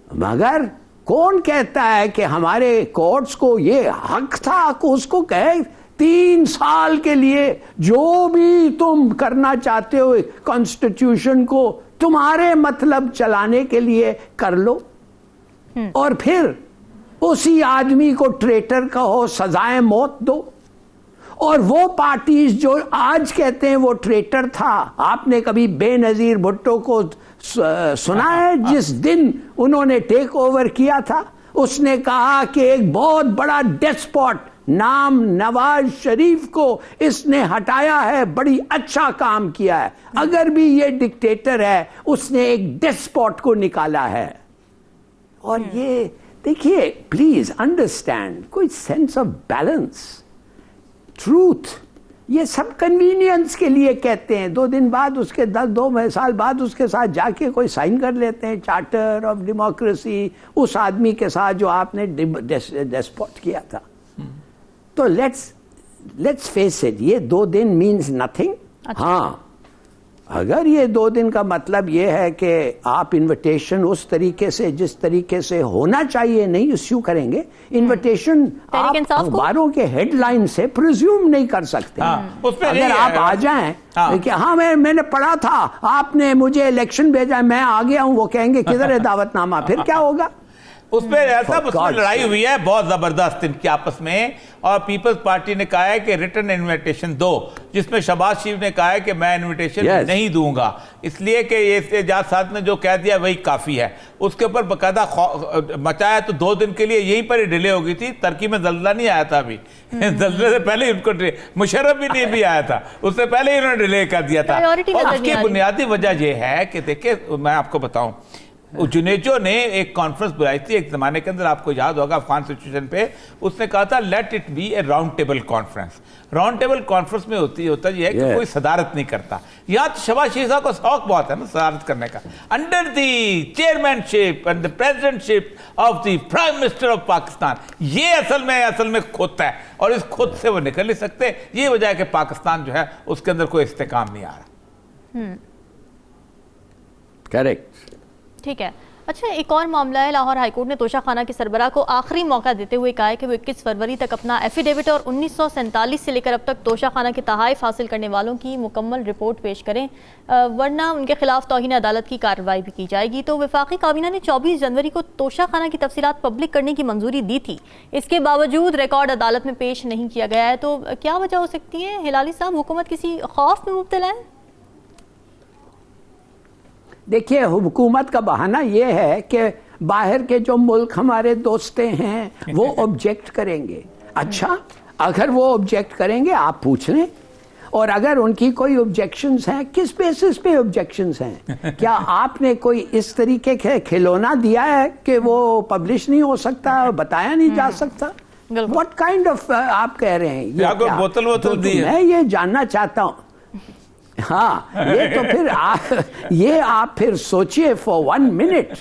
मगर कौन कहता है कि हमारे कोर्ट्स को ये हक था कि उसको कहे 3 साल के लिए जो भी तुम करना चाहते हो कॉन्स्टिट्यूशन को तुम्हारे मतलब चलाने के लिए कर लो, और फिर उसी आदमी को ट्रेटर कहो, सजाएं मौत दो। और वो पार्टीज जो आज कहते हैं वो ट्रेटर था, आपने कभी बेनजीर भुट्टो को सुना है? जिस दिन उन्होंने टेक ओवर किया था उसने कहा कि एक बहुत बड़ा डेस्पॉट नाम नवाज शरीफ को इसने हटाया है, बड़ी अच्छा काम किया है। अगर भी ये डिक्टेटर है उसने एक डेस्पॉट को निकाला है। और ये देखिए, प्लीज अंडरस्टैंड, कोई सेंस ऑफ बैलेंस, ट्रूथ, ये सब कन्वीनियंस के लिए कहते हैं। 2 दिन बाद उसके 2 साल बाद उसके साथ जाके कोई साइन कर लेते हैं चार्टर ऑफ डेमोक्रेसी उस आदमी के साथ जो आपने डेस्पॉट किया था। तो लेट्स फेस इट, ये 2 दिन मीन्स नथिंग। अच्छा। हाँ, अगर ये 2 दिन का मतलब ये है कि आप इनविटेशन उस तरीके से जिस तरीके से होना चाहिए नहीं इश्यू करेंगे, इनविटेशन आप अखबारों के हेडलाइन से प्रिज्यूम नहीं कर सकते। अगर आप आ जाएं कि हाँ मैंने पढ़ा था, आपने मुझे इलेक्शन भेजा, मैं आ गया हूं, वो कहेंगे किधर है दावतनामा, फिर क्या होगा? उसमें ऐसा उसमें लड़ाई हुई है बहुत जबरदस्त इनकी आपस में, और पीपल्स पार्टी ने कहा है कि रिटर्न इनविटेशन दो, जिसमें शहबाज शरीफ ने कहा है कि मैं इनविटेशन नहीं दूंगा, इसलिए कि ये एजाज साहब ने जो कह दिया वही काफी है। उसके ऊपर बकायदा मचाया तो 2 दिन के लिए यहीं पर ही डिले हो गई थी। तुर्की में जल्जला नहीं आया था अभी, जल्जले से पहले ही उनको मुशर्रफ भी नहीं भी आया था, उससे पहले ही उन्होंने डिले कर दिया था। और उसकी बुनियादी वजह यह है कि देखिए मैं आपको बताऊं, जुनेजो ने एक कॉन्फ्रेंस बुलाई थी एक जमाने के अंदर, आपको याद होगा अफगान सिचुएशन पे, उसने कहा था let it be A round table conference. Round table conference में होता ये है कि कोई सदारत नहीं करता। यहाँ तो शहबाज शरीफ साहब को शौक बहुत है ना सदारत करने का। Under the chairmanship and the presidentship of the prime minister of Pakistan, ये असल में खुद है, और इस खुद से वो निकल नहीं सकते। ये वजह है कि पाकिस्तान जो है उसके अंदर कोई इस्तेकाम नहीं आ रहा। करेक्ट, ठीक है। अच्छा, एक और मामला है। लाहौर हाईकोर्ट ने तोशा खाना के सरबराह को आखिरी मौका देते हुए कहा है कि वो 21 फरवरी तक अपना एफिडेविट और 1947 से लेकर अब तक तोशा खाना के तहाइफ हासिल करने वालों की मुकम्मल रिपोर्ट पेश करें, वरना उनके खिलाफ तौहीन अदालत की कार्रवाई भी की जाएगी। तो वफाकी काबीना ने 24 जनवरी को तोशा खाना की तफसीलात पब्लिक करने की मंजूरी दी थी, इसके बावजूद रिकॉर्ड अदालत में पेश नहीं किया गया है। तो क्या वजह हो सकती है? हिलाली साहब, हुकूमत किसी खौफ में मुब्तला है? देखिए, हुकूमत का बहाना यह है कि बाहर के जो मुल्क हमारे दोस्तें हैं वो ऑब्जेक्ट करेंगे। अच्छा, अगर वो ऑब्जेक्ट करेंगे आप पूछ लें, और अगर उनकी कोई ऑब्जेक्शंस हैं, किस बेसिस पे ऑब्जेक्शंस हैं? क्या आपने कोई इस तरीके के खिलौना दिया है कि वो पब्लिश नहीं हो सकता, बताया नहीं जा सकता? व्हाट काइंड ऑफ आप कह रहे हैं ये? बोतल दी है। मैं ये जानना चाहता हूँ। हाँ, ये तो फिर आप फिर सोचिए फॉर 1 मिनट।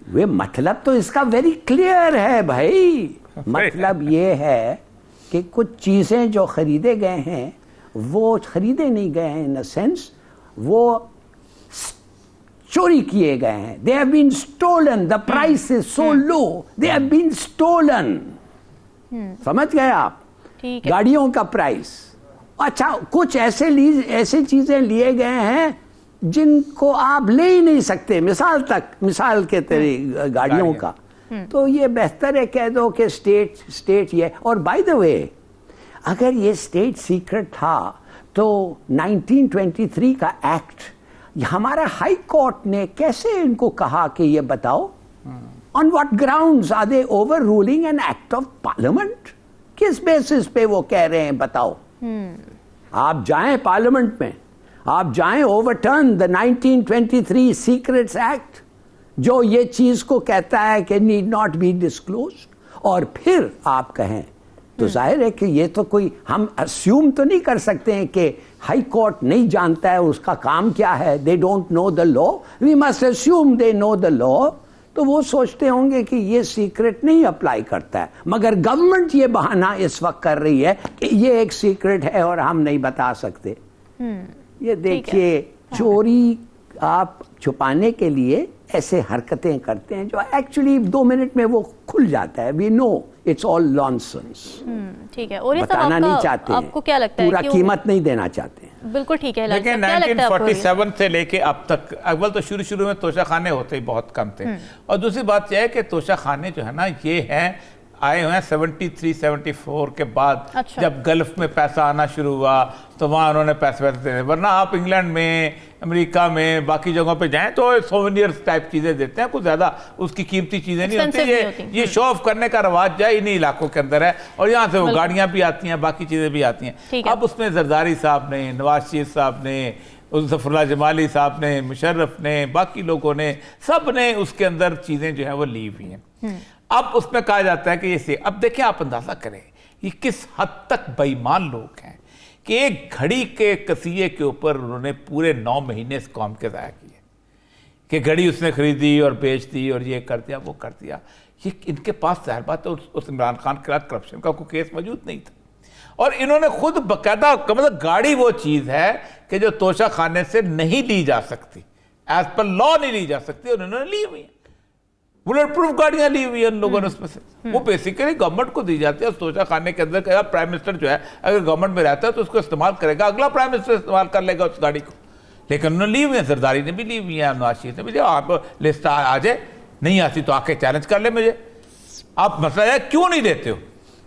वे मतलब तो इसका वेरी क्लियर है भाई। मतलब ये है कि कुछ चीजें जो खरीदे गए हैं वो खरीदे नहीं गए हैं, इन अ सेंस वो चोरी किए गए हैं, they have been stolen, the price is so low, they have been stolen. समझ गए आप? ठीक है। गाड़ियों का प्राइस, अच्छा कुछ ऐसे चीजें लिए गए हैं जिनको आप ले ही नहीं सकते, मिसाल के तेरे गाड़ियों का। तो ये बेहतर है कह दो कि स्टेट ये। और बाय द वे, अगर ये स्टेट सीक्रेट था तो 1923 का एक्ट, हमारा हाई कोर्ट ने कैसे इनको कहा कि ये बताओ, on what grounds are they overruling an act of parliament? किस बेसिस पे वो कह रहे हैं बताओ? आप जाएं पार्लियामेंट में, आप जाएं ओवरटर्न द 1923 सीक्रेट्स एक्ट जो ये चीज को कहता है कि नीड नॉट बी डिस्क्लोज्ड, और फिर आप कहें तो जाहिर है कि ये तो कोई, हम अस्यूम तो नहीं कर सकते हैं कि हाई कोर्ट नहीं जानता है उसका काम क्या है, they don't know the law, we must assume they know the law. तो वो सोचते होंगे कि ये सीक्रेट नहीं अप्लाई करता है, मगर गवर्नमेंट ये बहाना इस वक्त कर रही है कि ये एक सीक्रेट है और हम नहीं बता सकते। ये देखिए, चोरी आप छुपाने के लिए ऐसे हरकतें करते हैं जो एक्चुअली 2 मिनट में वो खुल जाता है। We know it's all nonsense. ठीक है। और ये बताना नहीं चाहते, आपको क्या लगता है पूरा कीमत नहीं देना चाहते हैं। बिल्कुल ठीक है। लेकिन 1947 से लेके अब तक, अव्वल तो शुरू में तोशाखाने होते ही बहुत कम थे, और दूसरी बात यह है कि तोशाखाने जो है ना, ये हैं आए हुए हैं 73-74 के बाद। अच्छा। जब गल्फ में पैसा आना शुरू हुआ तो वहाँ उन्होंने पैसे देने, वरना आप इंग्लैंड में, अमेरिका में, बाकी जगहों पे जाएं तो सोवेनियर्स टाइप चीज़ें देते हैं, कुछ ज़्यादा उसकी कीमती चीज़ें नहीं होती। ये शो ऑफ करने का रवाज जो है इन्हीं इलाकों के अंदर है, और यहाँ से वो गाड़ियाँ भी आती हैं, बाकी चीज़ें भी आती हैं। अब उसमें जरदारी साहब ने, नवाज शरीफ साहब ने, ज़फ़रुल्लाह जमाली साहब ने, मुशर्रफ ने, बाकी लोगों ने, सब ने उसके अंदर चीज़ें जो है वो ली हुई हैं। अब उसमें कहा जाता है कि ये, अब देखिए आप अंदाजा करें ये किस हद तक बेईमान लोग हैं कि एक घड़ी के कसिये के ऊपर उन्होंने पूरे 9 महीने इस कौम के ज़ाया किए, कि घड़ी उसने खरीदी और बेच दी और ये कर दिया वो कर दिया। ये इनके पास ज़ाहिर बात है उस इमरान खान के खिलाफ करप्शन का कोई केस मौजूद नहीं था, और इन्होंने खुद बाकायदा, मतलब गाड़ी वो चीज़ है कि जो तोशा खाने से नहीं ली जा सकती, एज पर लॉ नहीं ली जा सकती, और इन्होंने ली हुई है। बुलेट प्रूफ गाड़ियां ली हुई है उन लोगों ने उसमें से, वो बेसिकली गवर्नमेंट को दी जाती है। और तोशा खाने के अंदर क्या, प्राइम मिनिस्टर जो है अगर गवर्नमेंट में रहता है तो उसको इस्तेमाल करेगा, अगला प्राइम मिनिस्टर इस्तेमाल कर लेगा उस गाड़ी को। लेकिन उन्होंने ली हुई है, सरदारी ने भी ली हुई है, नवाज शरीफ ने भी। आप लिस्ट आ जाए, नहीं आती तो आके चैलेंज कर ले मुझे। आप मसला है क्यों नहीं देते हो?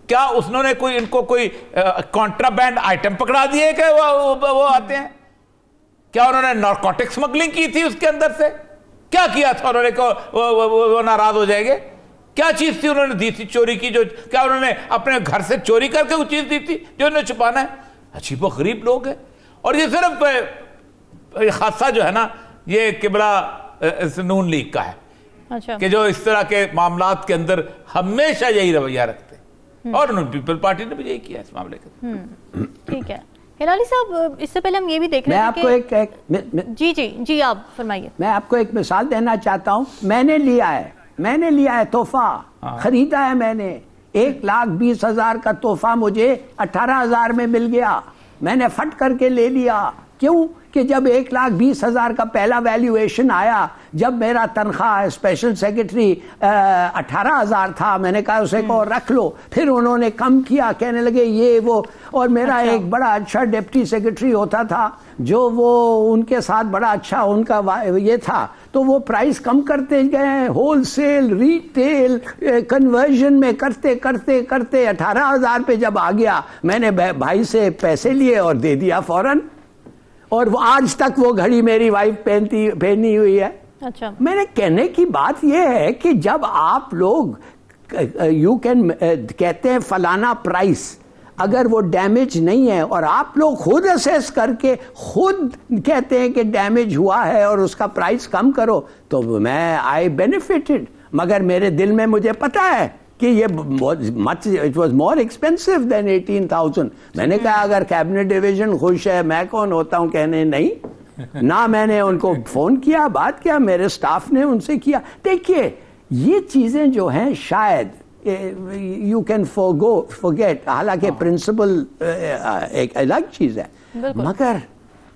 क्या उसने कोई इनको कोई कॉन्ट्राबैंड आइटम पकड़ा दिए कि वो आते हैं? क्या उन्होंने नारकोटिक स्मगलिंग की थी उसके अंदर से? क्या किया था उन्होंने को वो नाराज हो जाएंगे? क्या चीज थी उन्होंने दी थी चोरी की? जो क्या उन्होंने अपने घर से चोरी करके वो चीज दी थी जो उन्हें छुपाना है? अजीब व गरीब लोग हैं। और ये सिर्फ हादसा जो है ना, ये किबला नून लीग का है। अच्छा। कि जो इस तरह के मामलात के अंदर हमेशा यही रवैया रखते हैं, और पीपल पार्टी ने भी यही किया इस मामले के। ठीक है हिलाली साहब, इससे पहले हम ये भी देख रहे हैं आपको जी आप फरमाइए। मैं आपको एक मिसाल देना चाहता हूं। मैंने लिया है तोहफा, खरीदा है मैंने, 1,20,000 का तोहफा मुझे 18,000 में मिल गया। मैंने फट करके ले लिया। क्यों? कि जब 1,20,000 का पहला वैल्यूएशन आया, जब मेरा तनख्वाह स्पेशल सेक्रेटरी 18,000 था, मैंने कहा उसे को रख लो। फिर उन्होंने कम किया, कहने लगे ये वो। और मेरा एक बड़ा अच्छा डिप्टी सेक्रेटरी होता था जो वो उनके साथ बड़ा अच्छा उनका ये था, तो वो प्राइस कम करते गए, होलसेल रिटेल कन्वर्जन में करते करते करते 18,000 पे जब आ गया, मैंने भाई से पैसे लिए और दे दिया फौरन। और वो आज तक वो घड़ी मेरी वाइफ पहनी हुई है। अच्छा। मैंने कहने की बात यह है कि जब आप लोग कहते हैं फलाना प्राइस, अगर वो डैमेज नहीं है और आप लोग खुद असेस करके खुद कहते हैं कि डैमेज हुआ है और उसका प्राइस कम करो, तो मैं आई बेनिफिटेड। मगर मेरे दिल में मुझे पता है कि ये it was more expensive than 18,000। मैंने कहा अगर कैबिनेट डिवीजन खुश है, मैं कौन होता हूं कहने नहीं ना। मैंने उनको फोन किया, बात किया, मेरे स्टाफ ने उनसे किया। देखिए ये चीजें जो हैं शायद यू कैन फॉरगेट, हालांकि प्रिंसिपल एक अलग चीज है, मगर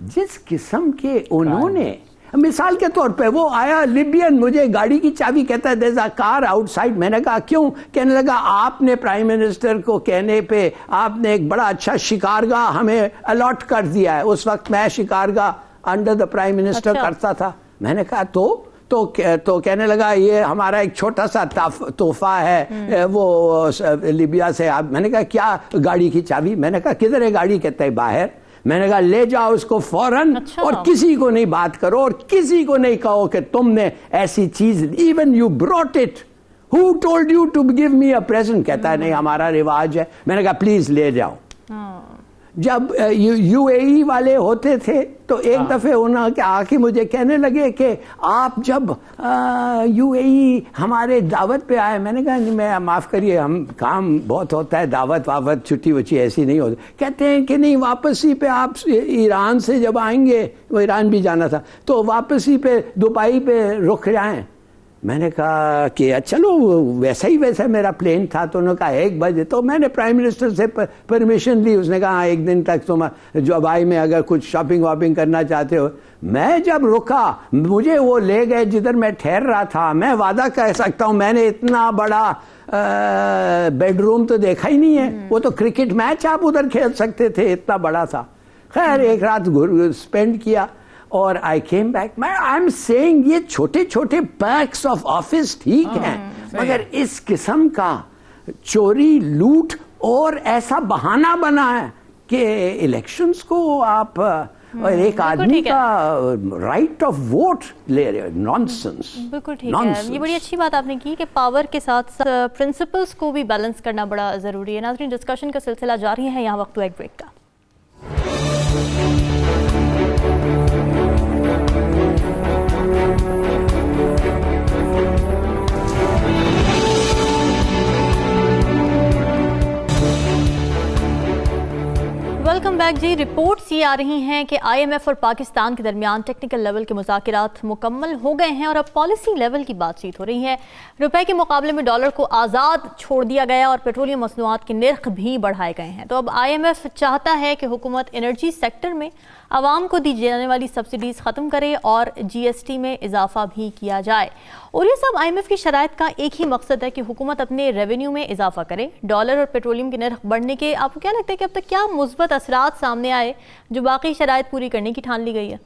जिस किस्म के उन्होंने मिसाल के तौर पे वो आया लिबियन, मुझे गाड़ी की चाबी कहता है there is a car outside. मैंने कहा क्यों? कहने लगा आपने प्राइम मिनिस्टर को कहने पे आपने एक बड़ा अच्छा शिकारगाह हमें अलॉट कर दिया है। उस वक्त मैं शिकारगाह अंडर द प्राइम मिनिस्टर करता था। मैंने कहा तो कहने लगा ये हमारा एक छोटा सा तोहफा है वो लिबिया से। आप, मैंने कहा क्या गाड़ी की चाबी? मैंने कहा किधर है गाड़ी? कहता है बाहर। मैंने कहा ले जाओ उसको फौरन, और किसी को नहीं बात करो और किसी को नहीं कहो कि तुमने ऐसी चीज, even you brought it, who told you to give me a present? कहता है नहीं हमारा रिवाज है। मैंने कहा प्लीज ले जाओ। जब यूएई वाले होते थे तो एक दफे उन्होंने आके मुझे कहने लगे कि आप जब यूएई हमारे दावत पे आए। मैंने कहा नहीं, मैं माफ़ करिए, हम काम बहुत होता है, दावत वावत छुट्टी वुट्टी ऐसी नहीं होती। कहते हैं कि नहीं वापसी पे आप ईरान से जब आएंगे, वो ईरान भी जाना था, तो वापसी पे दुबई पे रुक जाएं। मैंने कहा कि चलो वैसा मेरा प्लेन था। तो उन्होंने कहा 1 बजे। तो मैंने प्राइम मिनिस्टर से परमिशन ली। उसने कहा 1 दिन तक तुम दुबई में अगर कुछ शॉपिंग वॉपिंग करना चाहते हो। मैं जब रुका, मुझे वो ले गए जिधर मैं ठहर रहा था। मैं वादा कर सकता हूँ मैंने इतना बड़ा बेडरूम तो देखा ही नहीं है। वो तो क्रिकेट मैच आप उधर खेल सकते थे, इतना बड़ा था। खैर एक रात स्पेंड किया और I came back. I am saying ये छोटे छोटे पैक्स ऑफ ऑफिस ठीक हैं, मगर इस किस्म का चोरी लूट और ऐसा बहाना बना है कि इलेक्शंस को आप और एक आदमी का राइट ऑफ वोट ले रहे हो। नॉनसेंस। बिल्कुल ठीक है। ये बड़ी अच्छी बात आपने की कि पावर के साथ प्रिंसिपल्स को भी बैलेंस करना बड़ा ज़रूरी है। नाज़रीन, डिस्कशन का सिलसिला जारी है, यहाँ वक्त हुआ एक ब्रेक का। वेलकम बैक जी। रिपोर्ट्स ये आ रही हैं कि आईएमएफ और पाकिस्तान के दरमियान टेक्निकल लेवल के मुज़ाकरात मुकम्मल हो गए हैं और अब पॉलिसी लेवल की बातचीत हो रही है। रुपए के मुकाबले में डॉलर को आज़ाद छोड़ दिया गया और पेट्रोलियम मसनूआत के नर्ख भी बढ़ाए गए हैं। तो अब आईएमएफ चाहता है कि हुकूमत एनर्जी सेक्टर में आवाम को दी जाने वाली सब्सिडीज़ ख़त्म करे और जीएसटी में इजाफा भी किया जाए। और ये सब आईएमएफ की शराइत का एक ही मकसद है कि हुकूमत अपने रेवेन्यू में इजाफा करे। डॉलर और पेट्रोलियम के नर्ख बढ़ने के आपको क्या लगता है कि अब तक क्या मुस्बत असरात सामने आए जो बाकी शराइत पूरी करने की ठान ली गई है?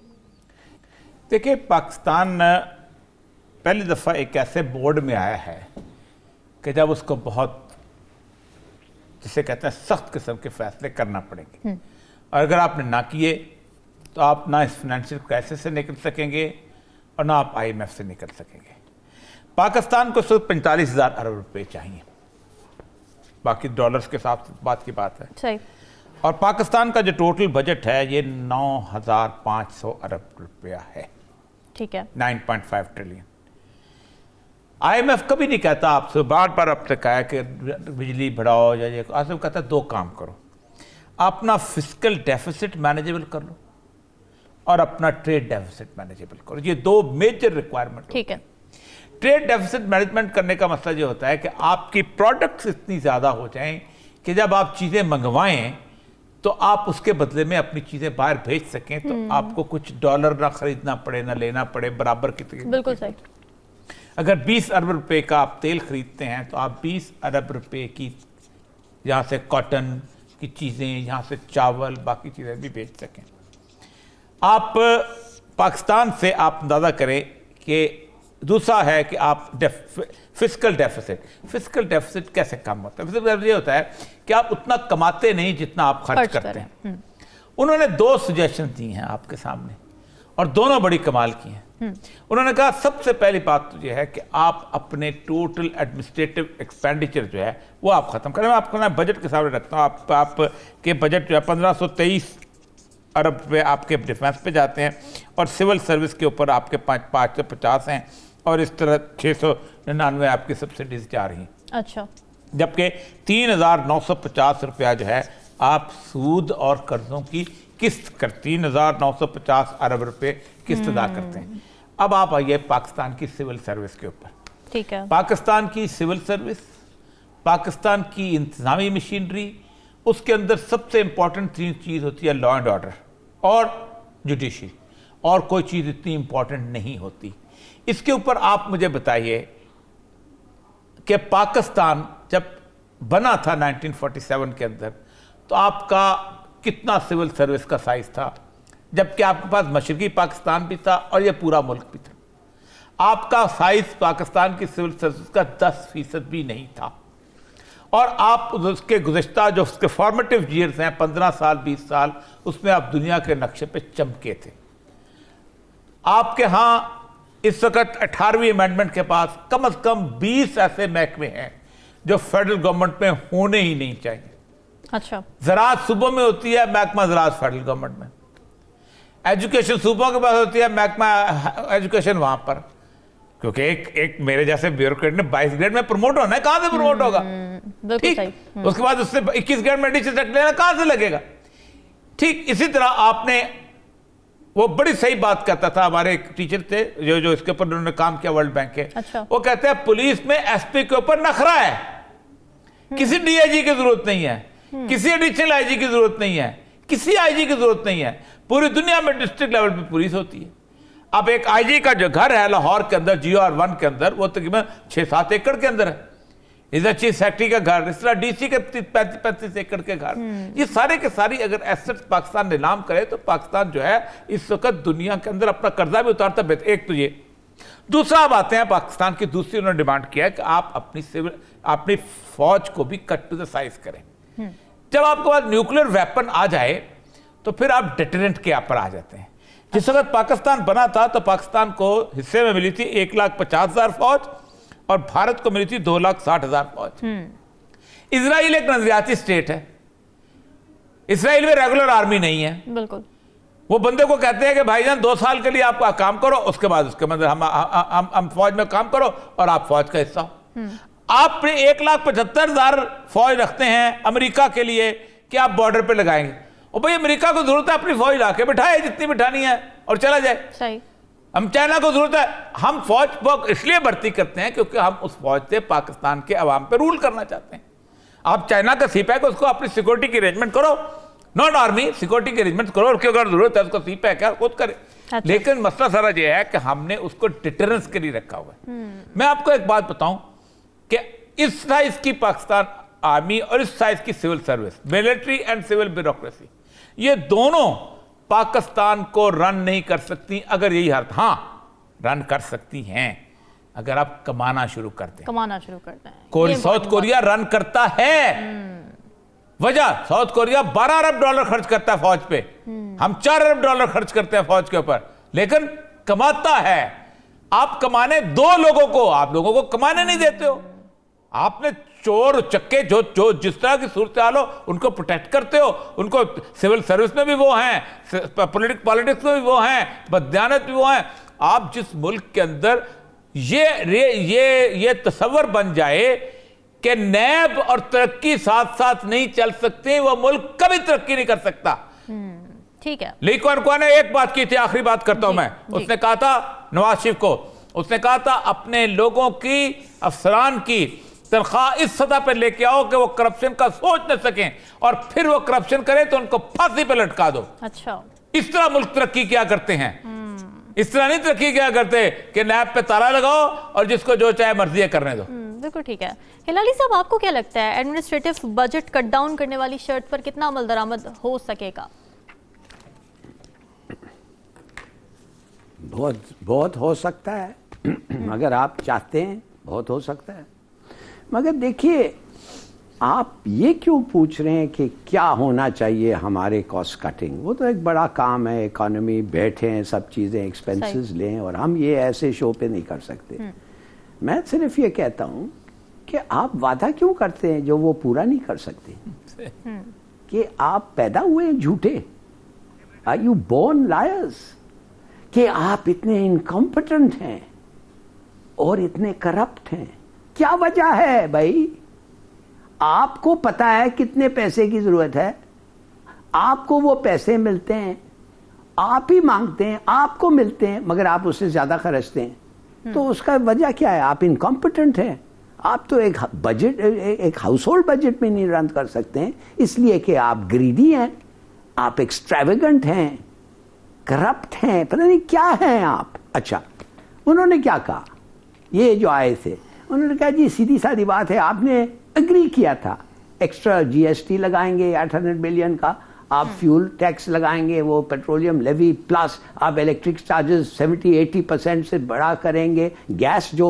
देखिए, पाकिस्तान पहली दफ़ा एक ऐसे बोर्ड में आया है कि जब उसको बहुत, जिसे कहते हैं, सख्त किस्म के फैसले करना पड़ेंगे और अगर आपने ना किए तो आप ना इस फाइनेंशियल क्राइसिस से निकल सकेंगे और ना आप आईएमएफ से निकल सकेंगे। पाकिस्तान को सिर्फ 45,000 अरब रुपए चाहिए, बाकी डॉलर्स के साथ बात की बात है। सही। और पाकिस्तान का जो टोटल बजट है ये 9,500 अरब रुपया है। ठीक है। 9.5 ट्रिलियन। आईएमएफ कभी नहीं कहता आपसे, बार बार आपसे कहा है कि बिजली बढ़ाओ या ये, आपसे कहता है 2 काम करो, अपना फिस्कल डेफिसिट मैनेजेबल कर लो और अपना ट्रेड डेफिसिट मैनेजेबल करो। ये 2 मेजर रिक्वायरमेंट। ठीक है। ट्रेड डेफिसिट मैनेजमेंट करने का मतलब ये होता है कि आपकी प्रोडक्ट्स इतनी ज़्यादा हो जाएं कि जब आप चीज़ें मंगवाएं तो आप उसके बदले में अपनी चीज़ें बाहर भेज सकें, तो आपको कुछ डॉलर ना खरीदना पड़े ना लेना पड़े, बराबर की तरीके। बिल्कुल सही। अगर 20 अरब रुपए का आप तेल खरीदते हैं तो आप 20 अरब रुपए की यहाँ से कॉटन की चीज़ें, यहाँ से चावल, बाकी चीज़ें भी बेच सकें। आप पाकिस्तान से आप अंदाज़ा करें कि दूसरा है कि आप फिस्कल डेफिसिट कैसे कम होता है? फिस्कल डेफिसिट ये होता है कि आप उतना कमाते नहीं जितना आप खर्च करते हैं। उन्होंने 2 सजेशन दी हैं आपके सामने और दोनों बड़ी कमाल की हैं। उन्होंने कहा सबसे पहली बात तो यह है कि आप अपने टोटल एडमिनिस्ट्रेटिव एक्सपेंडिचर जो है वो आप ख़त्म करें। मैं आपको बजट के सामने रखता हूँ। आपके बजट जो है 1523 अरब रुपये आपके डिफेंस पे जाते हैं और सिविल सर्विस के ऊपर आपके 550 हैं और इस तरह 699 आपकी सब्सिडीज जा रही हैं। अच्छा। जबकि 3,950 रुपया जो है आप सूद और कर्जों की किस्त कर 3,950 अरब रुपए किस्त अदा करते हैं। अब आप आइए पाकिस्तान की सिविल सर्विस के ऊपर। ठीक है। पाकिस्तान की सिविल सर्विस, पाकिस्तान की इंतजामी मशीनरी, उसके अंदर सबसे इंपॉर्टेंट 3 चीज़ होती है लॉ एंड ऑर्डर और जुडिशरी। और कोई चीज़ इतनी इंपॉर्टेंट नहीं होती। इसके ऊपर आप मुझे बताइए कि पाकिस्तान जब बना था 1947 के अंदर, तो आपका कितना सिविल सर्विस का साइज था, जबकि आपके पास मशरकी पाकिस्तान भी था और ये पूरा मुल्क भी था। आपका साइज पाकिस्तान की सिविल सर्विस का 10% भी नहीं था। और आप उसके गुज़श्ता जो उसके फॉर्मेटिव ईयर्स हैं 15 साल 20 साल, उसमें आप दुनिया के नक्शे पे चमके थे। आपके यहाँ इस वक्त 18वीं अमेंडमेंट के पास कम से कम 20 ऐसे महकमे हैं जो फेडरल गवर्नमेंट में होने ही नहीं चाहिए। अच्छा, ज़राअत सूबों में होती है, महकमा ज़राअत फेडरल गवर्नमेंट में। एजुकेशन सूबों के पास होती है, महकमा एजुकेशन वहां पर, क्योंकि एक मेरे जैसे ब्यूरोक्रेट ने 22 ग्रेड में प्रमोट होना है, कहां से प्रमोट होगा? बिल्कुल सही। उसके बाद उससे 21 ग्रेड में एडिशनल सेक्ट लेना कहां से लगेगा? ठीक इसी तरह आपने, वो बड़ी सही बात करता था, हमारे एक टीचर थे जो इसके ऊपर उन्होंने काम किया वर्ल्ड बैंक के। अच्छा। वो कहते हैं पुलिस में एसपी के ऊपर नखरा है, किसी डीआईजी की जरूरत नहीं है, किसी एडिशनल आईजी की जरूरत नहीं है, किसी आईजी की जरूरत नहीं है। पूरी दुनिया में डिस्ट्रिक्ट लेवल पे पुलिस होती है। अब एक आईजी का जो घर है लाहौर के अंदर GR1 के अंदर, वो तकरीबन 6-7 एकड़ के अंदर है। इधर चीफ सेक्रेटरी का घर, इस तरह डीसी के 35 एकड़ के घर, ये सारे के सारी अगर एसेट्स पाकिस्तान नीलाम करे तो पाकिस्तान जो है इस वक्त दुनिया के अंदर अपना कर्जा भी उतारता बेहतर। एक तो ये, दूसरा आप आते हैं पाकिस्तान की दूसरी उन्होंने डिमांड किया है कि आप अपनी फौज को भी कट टू द साइज करें। जब आपके पास न्यूक्लियर वेपन आ जाए तो फिर आप डिटरेंट के ऊपर आ जाते हैं। जिस वक्त पाकिस्तान बना था तो पाकिस्तान को हिस्से में मिली थी 1,50,000 फौज और भारत को मिली थी 2,60,000 फौज। इजराइल एक नजरियाती स्टेट है, इसराइल में रेगुलर आर्मी नहीं है। बिल्कुल। वो बंदे को कहते हैं कि भाईजान 2 साल के लिए आप काम करो, उसके बाद उसके मतलब हम फौज में काम करो और आप फौज का हिस्सा हो। आप 1,75,000 फौज रखते हैं अमेरिका के लिए कि आप बॉर्डर पे लगाएंगे, और भाई अमेरिका को जरूरत है अपनी फौज लाके बिठाए जितनी बिठानी है और चला जाए। सही। हम चाइना को जरूरत है, हम फौज इसलिए भर्ती करते हैं क्योंकि हम उस फौज से पाकिस्तान के अवाम पे रूल करना चाहते हैं। आप चाइना का सीपैक उसको अपनी सिक्योरिटी की अरेंजमेंट करो, नॉट आर्मी, सिक्योरिटी की अरेंजमेंट करो, और अगर जरूरत है उसको सीपैक है खुद करे। अच्छा। लेकिन मसला सारा यह है कि हमने उसको डिटरेंस के लिए रखा हुआ है। मैं आपको एक बात बताऊं कि इस साइज की पाकिस्तान आर्मी और इस साइज की civil service, military and civil bureaucracy, ये दोनों पाकिस्तान को रन नहीं कर सकती अगर यही हालत। हाँ, रन कर सकती हैं अगर आप कमाना शुरू करते हैं। कमाना शुरू करते हैं। साउथ कोरिया रन करता है। वजह, साउथ कोरिया $12 अरब खर्च करता है फौज पे, हम $4 अरब खर्च करते हैं फौज के ऊपर, लेकिन कमाता है। आप कमाने दो लोगों को, आप लोगों को कमाने नहीं देते हो। आपने चोर चक्के जो जिस तरह की सूरत हाल हो उनको प्रोटेक्ट करते हो, उनको सिविल सर्विस में भी वो हैं, पॉलिटिक्स में भी वो हैं, बददियानत भी वो हैं। आप जिस मुल्क के अंदर ये तस्वर बन जाए कि नैब और तरक्की साथ साथ नहीं चल सकते, वो मुल्क कभी तरक्की नहीं कर सकता। ठीक है। ली कुआन ने एक बात की थी, आखिरी बात करता हूं मैं। उसने कहा था नवाज शरीफ को, उसने कहा था अपने लोगों की, अफसरान की तनख्वाह इस सतह पर लेके आओ कि वो करप्शन का सोच न सकें, और फिर वो करप्शन करें तो उनको फांसी पे लटका दो। अच्छा, इस तरह मुल्क तरक्की क्या करते हैं। इस तरह नहीं तरक्की क्या करते कि नैब पे ताला लगाओ और जिसको जो चाहे मर्जी करने दो। बिल्कुल ठीक है। हिलाली साहब, आपको क्या लगता है एडमिनिस्ट्रेटिव बजट कट डाउन करने वाली शर्त पर कितना अमल दरामद हो सकेगा? बहुत हो सकता है अगर आप चाहते हैं, बहुत हो सकता है। मगर देखिए, आप ये क्यों पूछ रहे हैं कि क्या होना चाहिए हमारे कॉस्ट कटिंग? वो तो एक बड़ा काम है, इकोनॉमी बैठे हैं, सब चीज़ें एक्सपेंसेस लें, और हम ये ऐसे शो पे नहीं कर सकते। मैं सिर्फ ये कहता हूँ कि आप वादा क्यों करते हैं जो वो पूरा नहीं कर सकते? कि आप पैदा हुए हैं झूठे? Are you born liars? कि आप इतने इनकॉम्पिटेंट हैं और इतने करप्ट हैं? क्या वजह है भाई? आपको पता है कितने पैसे की जरूरत है, आपको वो पैसे मिलते हैं, आप ही मांगते हैं, आपको मिलते हैं, मगर आप उससे ज्यादा खर्चते हैं। तो उसका वजह क्या है? आप इनकॉम्पिटेंट हैं। आप तो एक बजट, एक हाउस होल्ड बजट में नहीं रन कर सकते हैं, इसलिए कि आप ग्रीडी हैं, आप एक्सट्रावेगेंट हैं, करप्ट हैं, पता नहीं क्या हैं आप। अच्छा, उन्होंने क्या कहा, ये जो आए थे उन्होंने कहा जी सीधी सादी बात है, आपने एग्री किया था एक्स्ट्रा जीएसटी लगाएंगे 800 बिलियन का, आप फ्यूल टैक्स लगाएंगे, वो पेट्रोलियम लेवी, प्लस आप इलेक्ट्रिक चार्जेस 70-80% से बड़ा करेंगे, गैस जो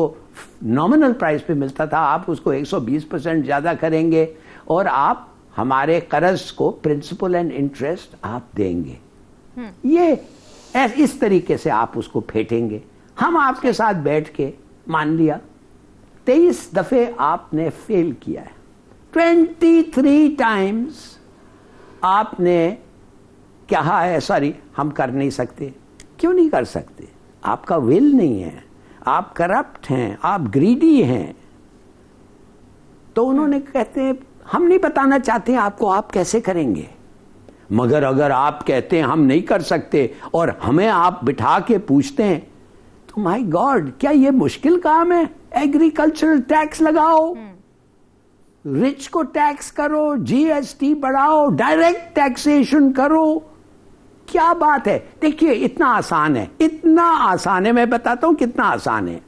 नॉमिनल प्राइस पे मिलता था आप उसको 120% ज़्यादा करेंगे, और आप हमारे कर्ज को प्रिंसिपल एंड इंटरेस्ट आप देंगे। ये इस तरीके से आप उसको फेंटेंगे। हम आपके साथ बैठ के मान लिया, 23 दफे आपने फेल किया है, 23 टाइम्स आपने कहा है सॉरी हम कर नहीं सकते। क्यों नहीं कर सकते? आपका विल नहीं है, आप करप्ट हैं, आप ग्रीडी हैं। तो उन्होंने कहते हैं हम नहीं बताना चाहते आपको आप कैसे करेंगे, मगर अगर आप कहते हैं हम नहीं कर सकते और हमें आप बिठा के पूछते हैं तो माय गॉड क्या ये मुश्किल काम है? एग्रीकल्चरल टैक्स लगाओ, रिच को टैक्स करो, जीएसटी बढ़ाओ, डायरेक्ट टैक्सेशन करो, क्या बात है? देखिए इतना आसान है, इतना आसान है, मैं बताता हूं कितना आसान है।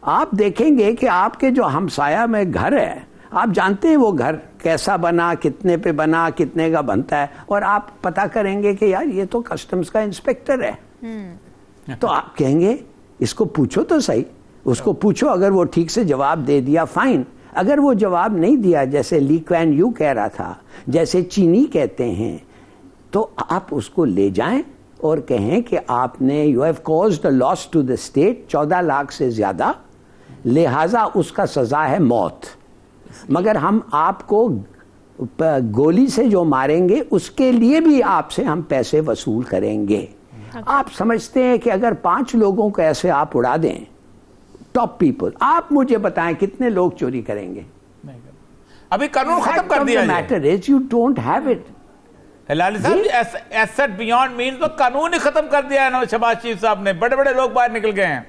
आप देखेंगे कि आपके जो हमसाया में घर है, आप जानते हैं वो घर कैसा बना, कितने पे बना, कितने का बनता है, और आप पता करेंगे कि यार ये तो कस्टम्स का इंस्पेक्टर है। तो आप कहेंगे इसको पूछो तो सही, उसको पूछो, अगर वो ठीक से जवाब दे दिया फाइन, अगर वो जवाब नहीं दिया जैसे ली क्वान यू कह रहा था, जैसे चीनी कहते हैं, तो आप उसको ले जाएं और कहें कि आपने you have caused a loss to the state 14 lakh से ज्यादा, लिहाजा उसका सजा है मौत, मगर हम आपको गोली से जो मारेंगे उसके लिए भी आपसे हम पैसे वसूल करेंगे। आप समझते हैं कि अगर 5 लोगों को ऐसे आप उड़ा दें, टॉप पीपल, आप मुझे बताएं कितने लोग चोरी करेंगे? अभी कानून खत्म कर दिया है। Matter is you don't have it. Hilali साहब, एसेट बियॉन्ड मीन्स तो कानून ही खत्म कर दिया है शहबाज शरीफ साहब ने, बड़े बड़े लोग बाहर निकल गए हैं।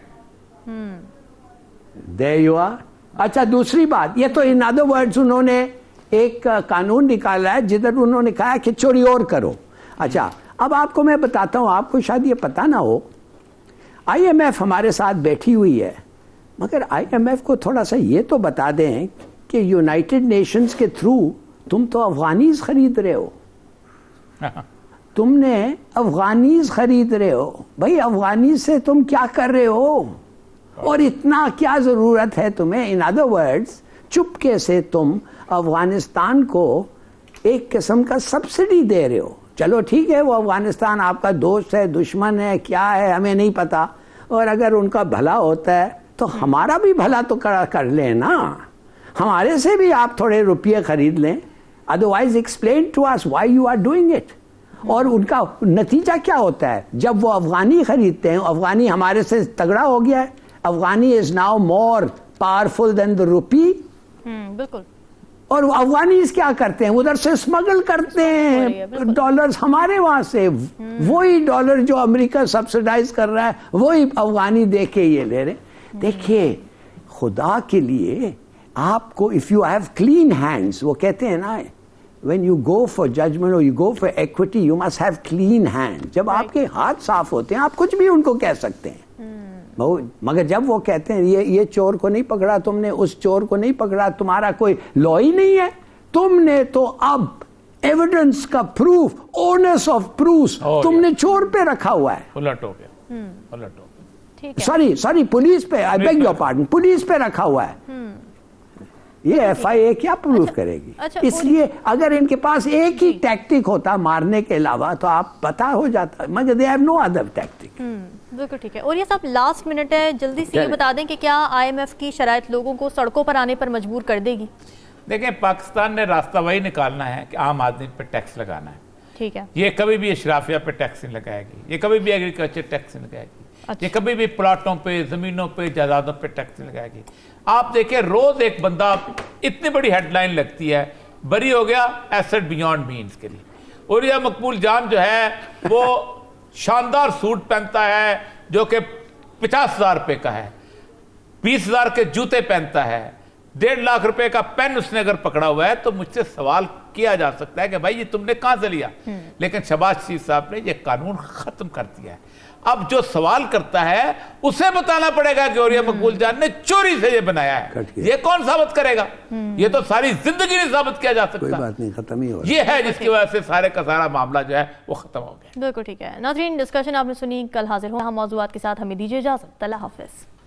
There you are। अच्छा दूसरी बात, ये तो इन अदर वर्ड्स उन्होंने एक कानून निकाला है जिधर उन्होंने कहा कि चोरी और करो। अच्छा अब आपको मैं बताता हूं, आपको शायद ये पता ना हो, आईएमएफ हमारे साथ बैठी हुई है, मगर आईएमएफ को थोड़ा सा ये तो बता दें कि यूनाइटेड नेशंस के थ्रू तुम तो अफगानीज खरीद रहे हो, तुमने अफगानीज खरीद रहे हो, भाई अफगानीज से तुम क्या कर रहे हो और इतना क्या जरूरत है तुम्हें? इन अदर वर्ड्स चुपके से तुम अफगानिस्तान को एक किस्म का सब्सिडी दे रहे हो। चलो ठीक है, वो अफगानिस्तान आपका दोस्त है, दुश्मन है, क्या है हमें नहीं पता, और अगर उनका भला होता है तो हमारा भी भला तो कर लें ना, हमारे से भी आप थोड़े रुपये खरीद लें, otherwise explain to us why you are doing it. और उनका नतीजा क्या होता है? जब वो अफगानी खरीदते हैं, अफगानी हमारे से तगड़ा हो गया है, afghani is now more powerful than the rupee. बिल्कुल। और अफगानीज क्या करते हैं? उधर से स्मगल करते हैं डॉलर्स हमारे वहां से, वही डॉलर जो अमेरिका सब्सिडाइज कर रहा है वही अफगानी दे के ये ले रहे। देखिए खुदा के लिए आपको, if you have clean hands, वो कहते हैं ना when you go for judgment or you go for equity you must have clean hands। जब आपके हाथ साफ होते हैं आप कुछ भी उनको कह सकते हैं, मगर जब वो कहते हैं ये चोर को नहीं पकड़ा तुमने, उस चोर को नहीं पकड़ा, तुम्हारा कोई लॉ ही नहीं है, तुमने तो अब एविडेंस का प्रूफ, ओनर्स ऑफ प्रूफ तुमने चोर पे रखा हुआ है। उलट हो गया, उलट हो गया। सॉरी पुलिस पे, I beg your pardon, police पे रखा हुआ है। ये एफआईए क्या प्रूफ करेगी? इसलिए अगर इनके पास एक ही टैक्टिक होता मारने के अलावा तो आप पता हो जाता, मगर they have no other tactic. बिल्कुल ठीक है। और ये सब लास्ट मिनट है, जल्दी से ये बता दें कि क्या आईएमएफ की शराइत लोगों को सड़कों पर आने पर मजबूर कर देगी? देखें, पाकिस्तान ने रास्ता वही निकालना है कि आम आदमी पर टैक्स लगाना है। ठीक है। ये कभी भी अशराफिया पे टैक्स नहीं लगाएगी, ये कभी भी एग्रीकल्चर टैक्स नहीं लगाएगी, अच्छा। ये कभी भी प्लाटों पे, जमीनों पे, जायदादों पे टैक्स नहीं लगाएगी। आप देखिए रोज एक बंदा, इतनी बड़ी हेडलाइन लगती है, बरी हो गया एसेट बियॉन्ड मीन्स के लिए। उरिया मकबूल जान जो है वो शानदार सूट पहनता है जो कि 50,000 रुपये का है, 20,000 के जूते पहनता है, 1.5 लाख रुपए का पेन उसने अगर पकड़ा हुआ है तो मुझसे सवाल किया जा सकता है कि भाई ये तुमने कहां से लिया। लेकिन शहबाज शरीफ साहब ने ये कानून खत्म कर दिया है। अब जो सवाल करता है उसे बताना पड़ेगा कि औरिया मकबूल जान ने चोरी से ये बनाया है। ये कौन साबित करेगा? ये तो सारी जिंदगी नहीं साबित किया जा सकता। कोई बात नहीं, खत्म ही हो। ये है जिसकी वजह से सारे का सारा मामला जो है वो खत्म हो गया। बिल्कुल ठीक है। नाज़रीन, डिस्कशन आपने सुनी, कल हाजिर हो हम मौज़ूआत के साथ। हमें दीजिए इजाज़त। अल्लाह हाफ़िज़।